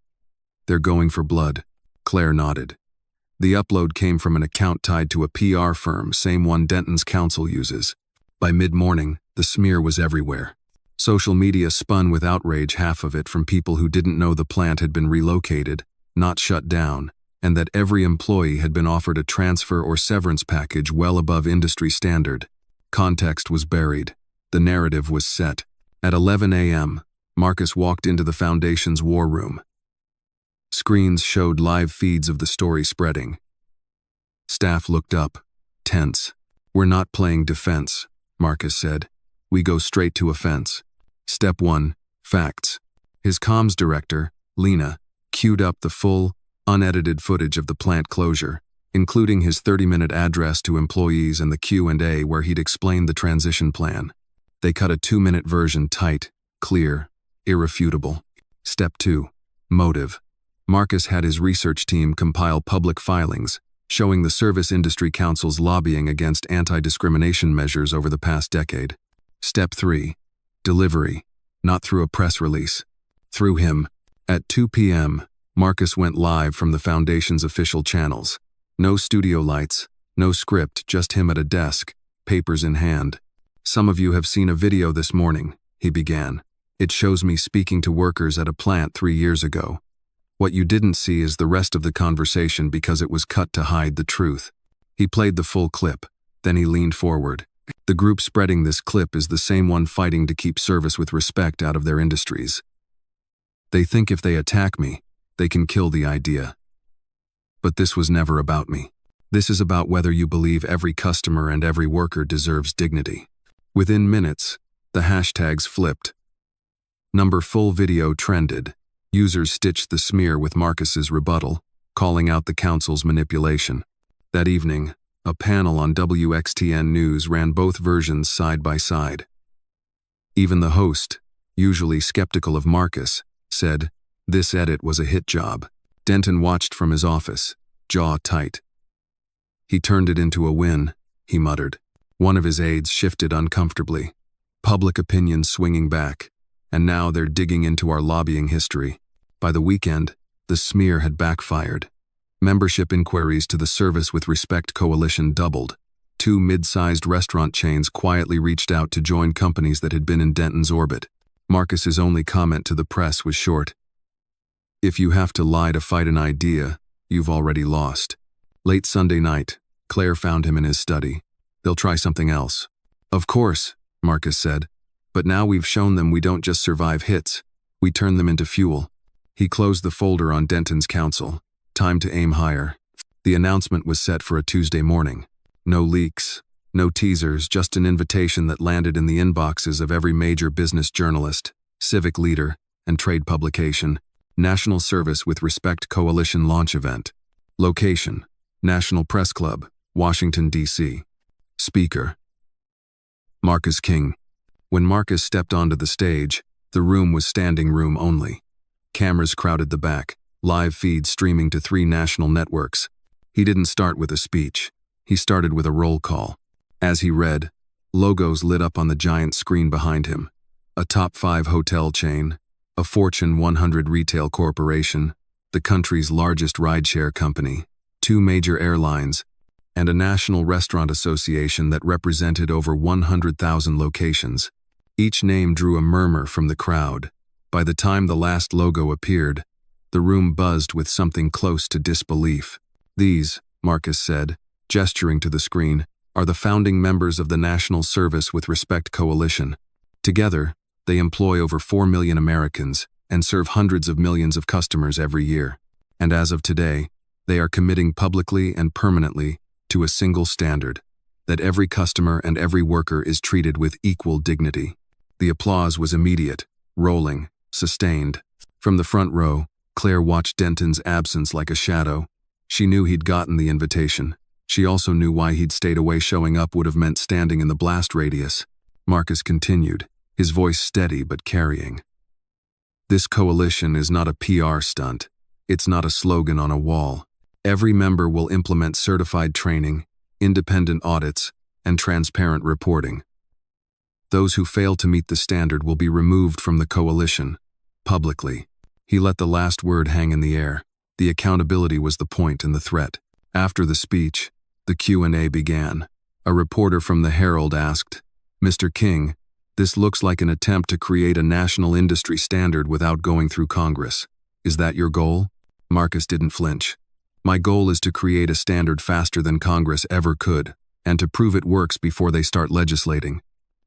They're going for blood. Claire nodded. The upload came from an account tied to a PR firm, same one Denton's counsel uses. By mid-morning, the smear was everywhere. Social media spun with outrage, half of it from people who didn't know the plant had been relocated, not shut down, and that every employee had been offered a transfer or severance package well above industry standard. Context was buried. The narrative was set. At 11 a.m., Marcus walked into the Foundation's war room. Screens showed live feeds of the story spreading. Staff looked up, tense. "We're not playing defense," Marcus said. "We go straight to offense. Step 1, facts." His comms director, Lena, queued up the full, unedited footage of the plant closure, including his 30-minute address to employees and the Q&A where he'd explained the transition plan. They cut a 2-minute version tight, clear, irrefutable. Step 2, motive. Marcus had his research team compile public filings, showing the Service Industry Council's lobbying against anti-discrimination measures over the past decade. Step 3, delivery, not through a press release. Through him. At 2 p.m., Marcus went live from the Foundation's official channels. No studio lights, no script, just him at a desk, papers in hand. "Some of you have seen a video this morning," he began. "It shows me speaking to workers at a plant 3 years ago. What you didn't see is the rest of the conversation because it was cut to hide the truth." He played the full clip, then he leaned forward. "The group spreading this clip is the same one fighting to keep service with respect out of their industries. They think if they attack me, they can kill the idea. But this was never about me. This is about whether you believe every customer and every worker deserves dignity." Within minutes, the hashtags flipped. Full video trended. Users stitched the smear with Marcus's rebuttal, calling out the council's manipulation. That evening, a panel on WXTN News ran both versions side by side. Even the host, usually skeptical of Marcus, said, "This edit was a hit job." Denton watched from his office, jaw tight. "He turned it into a win," he muttered. One of his aides shifted uncomfortably. "Public opinion swinging back, and now they're digging into our lobbying history." By the weekend, the smear had backfired. Membership inquiries to the Service with Respect Coalition doubled. 2 mid-sized restaurant chains quietly reached out to join companies that had been in Denton's orbit. Marcus's only comment to the press was short. "If you have to lie to fight an idea, you've already lost." Late Sunday night, Claire found him in his study. "They'll try something else." "Of course," Marcus said. "But now we've shown them we don't just survive hits, we turn them into fuel." He closed the folder on Denton's council. Time to aim higher. The announcement was set for a Tuesday morning. No leaks, no teasers, just an invitation that landed in the inboxes of every major business journalist, civic leader, and trade publication. National Service with Respect Coalition launch event. Location: National Press Club, Washington, D.C. Speaker: Marcus King. When Marcus stepped onto the stage, the room was standing room only. Cameras crowded the back, live feeds streaming to 3 national networks. He didn't start with a speech. He started with a roll call. As he read, logos lit up on the giant screen behind him. A top 5 hotel chain, a Fortune 100 retail corporation, the country's largest rideshare company, 2 major airlines, and a national restaurant association that represented over 100,000 locations. Each name drew a murmur from the crowd. By the time the last logo appeared, the room buzzed with something close to disbelief. "These," Marcus said, gesturing to the screen, "are the founding members of the National Service with Respect Coalition. Together, they employ over 4 million Americans and serve hundreds of millions of customers every year. And as of today, they are committing publicly and permanently to a single standard, that every customer and every worker is treated with equal dignity." The applause was immediate, rolling, sustained. From the front row, Claire watched Denton's absence like a shadow. She knew he'd gotten the invitation. She also knew why he'd stayed away. Showing up would have meant standing in the blast radius. Marcus continued, his voice steady but carrying. "This coalition is not a PR stunt. It's not a slogan on a wall. Every member will implement certified training, independent audits, and transparent reporting. Those who fail to meet the standard will be removed from the coalition, publicly." He let the last word hang in the air. The accountability was the point and the threat. After the speech, the Q&A began. A reporter from the Herald asked, "Mr. King, this looks like an attempt to create a national industry standard without going through Congress. Is that your goal?" Marcus didn't flinch. "My goal is to create a standard faster than Congress ever could, and to prove it works before they start legislating.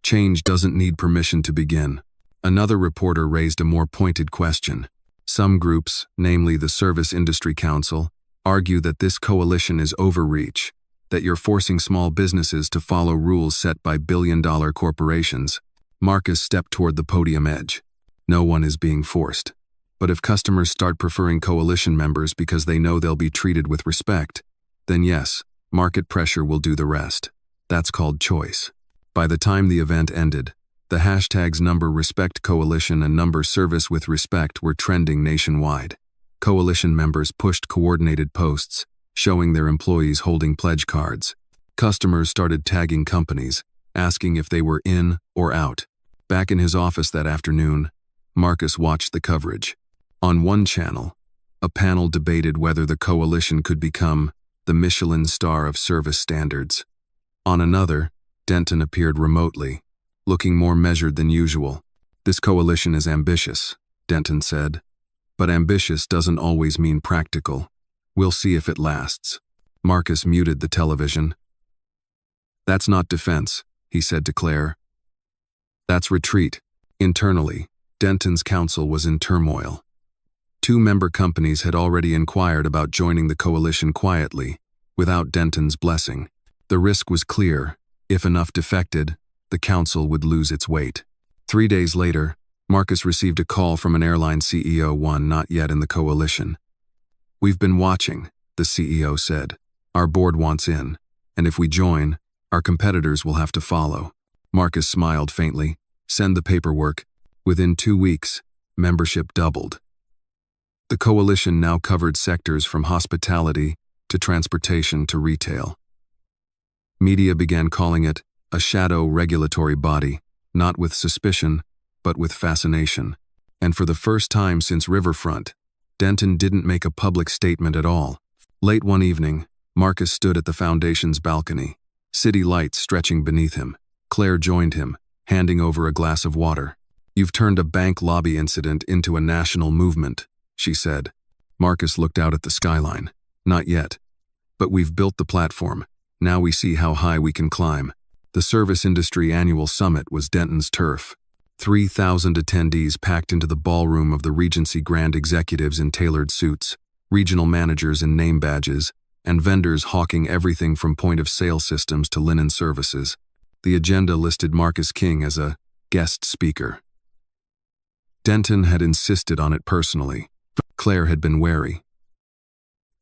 Change doesn't need permission to begin. Another reporter raised a more pointed question. Some groups, namely the Service Industry Council, argue that this coalition is overreach, that you're forcing small businesses to follow rules set by billion-dollar corporations. Marcus stepped toward the podium edge. No one is being forced. But if customers start preferring coalition members because they know they'll be treated with respect, then yes, market pressure will do the rest. That's called choice. By the time the event ended, the hashtags number respect coalition and number service with respect were trending nationwide. Coalition members pushed coordinated posts, showing their employees holding pledge cards. Customers started tagging companies, asking if they were in or out. Back in his office that afternoon, Marcus watched the coverage. On one channel, a panel debated whether the coalition could become the Michelin star of service standards. On another, Denton appeared remotely, looking more measured than usual. This coalition is ambitious, Denton said. But ambitious doesn't always mean practical. We'll see if it lasts. Marcus muted the television. That's not defense, he said to Claire. That's retreat. Internally, Denton's council was in turmoil. 2 member companies had already inquired about joining the coalition quietly, without Denton's blessing. The risk was clear. If enough defected, the council would lose its weight. 3 days later, Marcus received a call from an airline CEO, one not yet in the coalition. We've been watching, the CEO said. Our board wants in, and if we join, our competitors will have to follow. Marcus smiled faintly. Send the paperwork. Within 2 weeks, membership doubled. The coalition now covered sectors from hospitality to transportation to retail. Media began calling it a shadow regulatory body, not with suspicion, but with fascination. And for the first time since Riverfront, Denton didn't make a public statement at all. Late one evening, Marcus stood at the foundation's balcony, city lights stretching beneath him. Claire joined him, handing over a glass of water. You've turned a bank lobby incident into a national movement, she said. Marcus looked out at the skyline. Not yet. But we've built the platform. Now we see how high we can climb. The Service Industry Annual Summit was Denton's turf. 3,000 attendees packed into the ballroom of the Regency Grand executives in tailored suits, regional managers in name badges, and vendors hawking everything from point-of-sale systems to linen services. The agenda listed Marcus King as a guest speaker. Denton had insisted on it personally. Claire had been wary.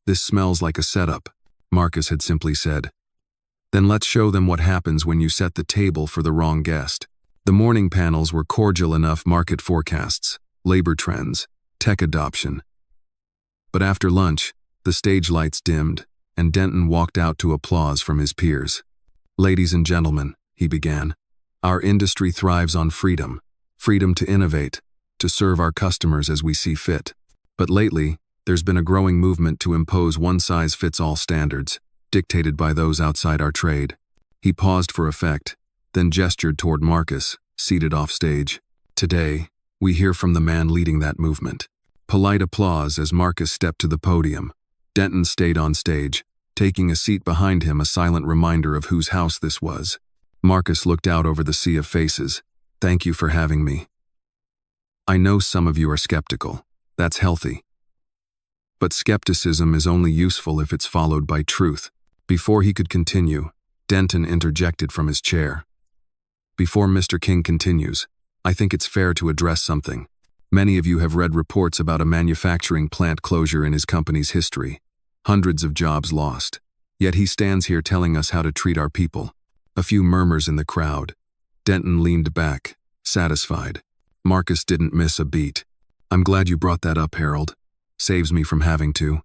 This smells like a setup, Marcus had simply said. Then let's show them what happens when you set the table for the wrong guest. The morning panels were cordial enough market forecasts, labor trends, tech adoption. But after lunch, the stage lights dimmed, and Denton walked out to applause from his peers. Ladies and gentlemen, he began, our industry thrives on freedom. Freedom to innovate, to serve our customers as we see fit. But lately, there's been a growing movement to impose one-size-fits-all standards, dictated by those outside our trade. He paused for effect, then gestured toward Marcus, seated off stage. Today, we hear from the man leading that movement. Polite applause as Marcus stepped to the podium. Denton stayed on stage, taking a seat behind him, a silent reminder of whose house this was. Marcus looked out over the sea of faces. Thank you for having me. I know some of you are skeptical. That's healthy. But skepticism is only useful if it's followed by truth. Before he could continue, Denton interjected from his chair. Before Mr. King continues, I think it's fair to address something. Many of you have read reports about a manufacturing plant closure in his company's history. Hundreds of jobs lost. Yet he stands here telling us how to treat our people. A few murmurs in the crowd. Denton leaned back, satisfied. Marcus didn't miss a beat. I'm glad you brought that up, Harold. Saves me from having to.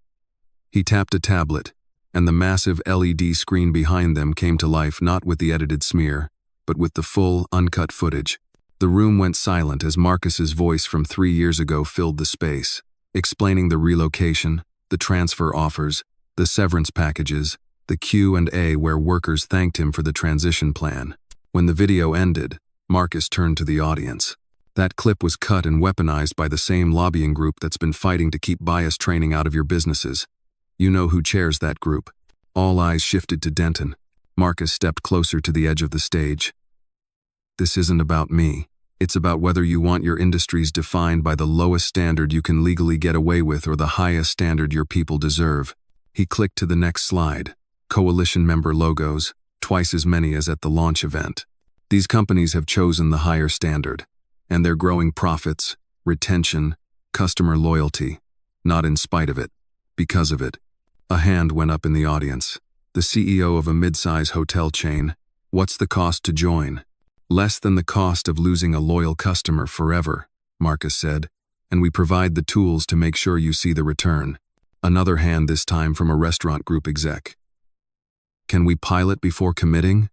He tapped a tablet, and the massive LED screen behind them came to life, not with the edited smear, but with the full, uncut footage. The room went silent as Marcus's voice from 3 years ago filled the space, explaining the relocation, the transfer offers, the severance packages, the Q&A where workers thanked him for the transition plan. When the video ended, Marcus turned to the audience. That clip was cut and weaponized by the same lobbying group that's been fighting to keep bias training out of your businesses. You know who chairs that group. All eyes shifted to Denton. Marcus stepped closer to the edge of the stage. This isn't about me. It's about whether you want your industries defined by the lowest standard you can legally get away with or the highest standard your people deserve. He clicked to the next slide. Coalition member logos, twice as many as at the launch event. These companies have chosen the higher standard, and they're growing profits, retention, customer loyalty, not in spite of it, because of it. A hand went up in the audience. The CEO of a mid-size hotel chain. What's the cost to join? Less than the cost of losing a loyal customer forever, Marcus said, and we provide the tools to make sure you see the return. Another hand, this time from a restaurant group exec. Can we pilot before committing?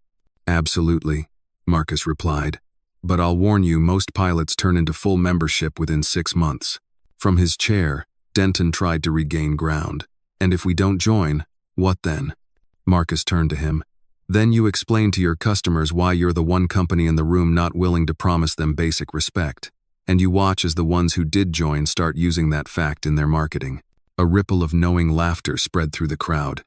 Absolutely, Marcus replied. But I'll warn you, most pilots turn into full membership within 6 months. From his chair, Denton tried to regain ground. And if we don't join, what then? Marcus turned to him. Then you explain to your customers why you're the one company in the room not willing to promise them basic respect. And you watch as the ones who did join start using that fact in their marketing. A ripple of knowing laughter spread through the crowd.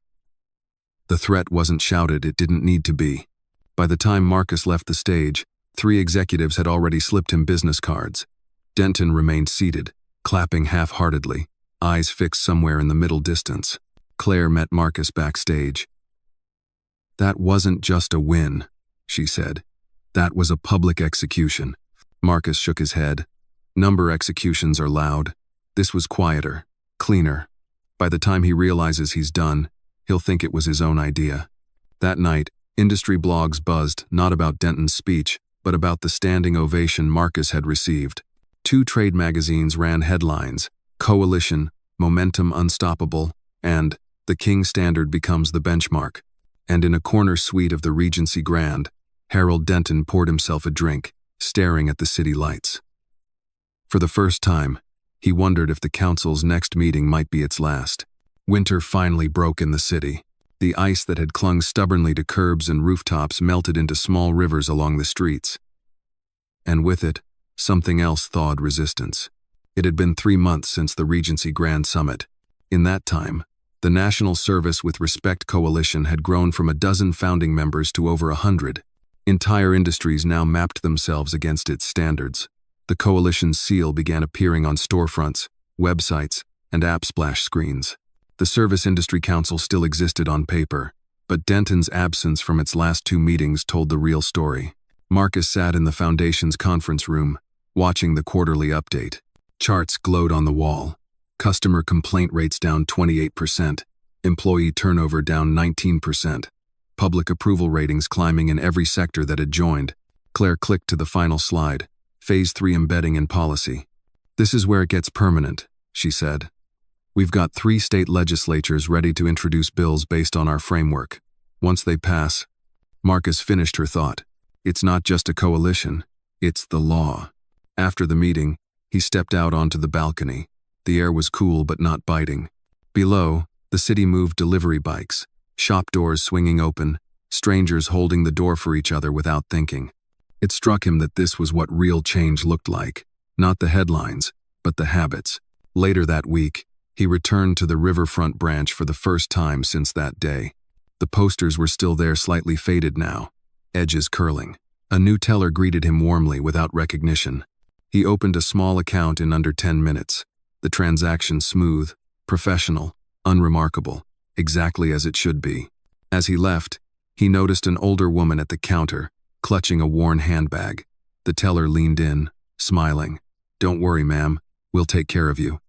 The threat wasn't shouted, it didn't need to be. By the time Marcus left the stage, 3 executives had already slipped him business cards. Denton remained seated, clapping half-heartedly, eyes fixed somewhere in the middle distance. Claire met Marcus backstage. That wasn't just a win, she said. That was a public execution. Marcus shook his head. Number executions are loud. This was quieter, cleaner. By the time he realizes he's done, he'll think it was his own idea. That night, industry blogs buzzed not about Denton's speech, but about the standing ovation Marcus had received. 2 trade magazines ran headlines: Coalition, Momentum Unstoppable, and The King Standard Becomes the Benchmark. And in a corner suite of the Regency Grand, Harold Denton poured himself a drink, staring at the city lights. For the first time, he wondered if the council's next meeting might be its last. Winter finally broke in the city. The ice that had clung stubbornly to curbs and rooftops melted into small rivers along the streets. And with it, something else thawed resistance. It had been 3 months since the Regency Grand Summit. In that time, the National Service with Respect Coalition had grown from a dozen founding members to over 100. Entire industries now mapped themselves against its standards. The coalition's seal began appearing on storefronts, websites, and app splash screens. The Service Industry Council still existed on paper, but Denton's absence from its last 2 meetings told the real story. Marcus sat in the Foundation's conference room, watching the quarterly update. Charts glowed on the wall. Customer complaint rates down 28%, employee turnover down 19%, public approval ratings climbing in every sector that had joined. Claire clicked to the final slide, Phase 3 embedding in policy. This is where it gets permanent, she said. We've got 3 state legislatures ready to introduce bills based on our framework. Once they pass, Marcus finished her thought. It's not just a coalition, it's the law. After the meeting, he stepped out onto the balcony. The air was cool but not biting. Below, the city moved delivery bikes, shop doors swinging open, strangers holding the door for each other without thinking. It struck him that this was what real change looked like. Not the headlines, but the habits. Later that week, he returned to the Riverfront branch for the first time since that day. The posters were still there, slightly faded now, edges curling. A new teller greeted him warmly without recognition. He opened a small account in under 10 minutes. The transaction smooth, professional, unremarkable, exactly as it should be. As he left, he noticed an older woman at the counter, clutching a worn handbag. The teller leaned in, smiling. "Don't worry, ma'am, we'll take care of you."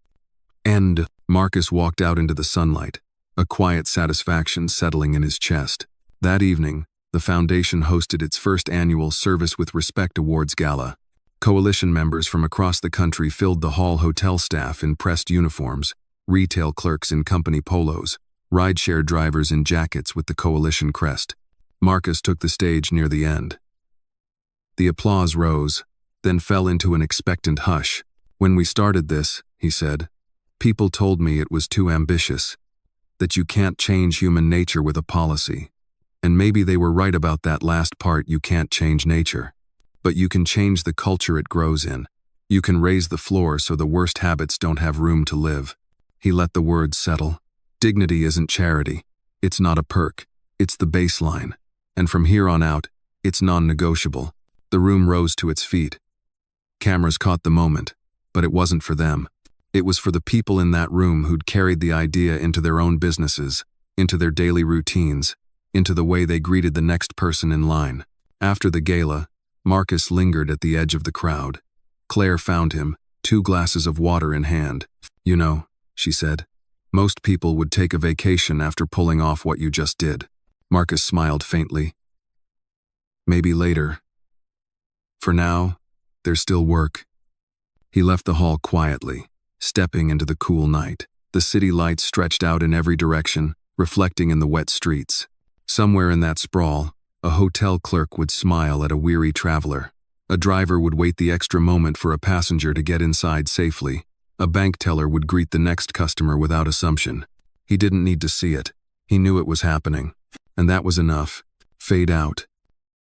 And Marcus walked out into the sunlight, a quiet satisfaction settling in his chest. That evening, the Foundation hosted its first annual Service with Respect Awards Gala. Coalition members from across the country filled the hall, hotel staff in pressed uniforms, retail clerks in company polos, rideshare drivers in jackets with the coalition crest. Marcus took the stage near the end. The applause rose, then fell into an expectant hush. "When we started this," he said, "people told me it was too ambitious, that you can't change human nature with a policy. And maybe they were right about that last part, you can't change nature. But you can change the culture it grows in. You can raise the floor so the worst habits don't have room to live." He let the words settle. Dignity isn't charity. It's not a perk. It's the baseline. And from here on out, it's non-negotiable. The room rose to its feet. Cameras caught the moment, but it wasn't for them. It was for the people in that room who'd carried the idea into their own businesses, into their daily routines, into the way they greeted the next person in line. After the gala, Marcus lingered at the edge of the crowd. Claire found him, 2 glasses of water in hand. "You know," she said, "most people would take a vacation after pulling off what you just did." Marcus smiled faintly. "Maybe later. For now, there's still work." He left the hall quietly, stepping into the cool night. The city lights stretched out in every direction, reflecting in the wet streets. Somewhere in that sprawl, a hotel clerk would smile at a weary traveler. A driver would wait the extra moment for a passenger to get inside safely. A bank teller would greet the next customer without assumption. He didn't need to see it. He knew it was happening. And that was enough. Fade out.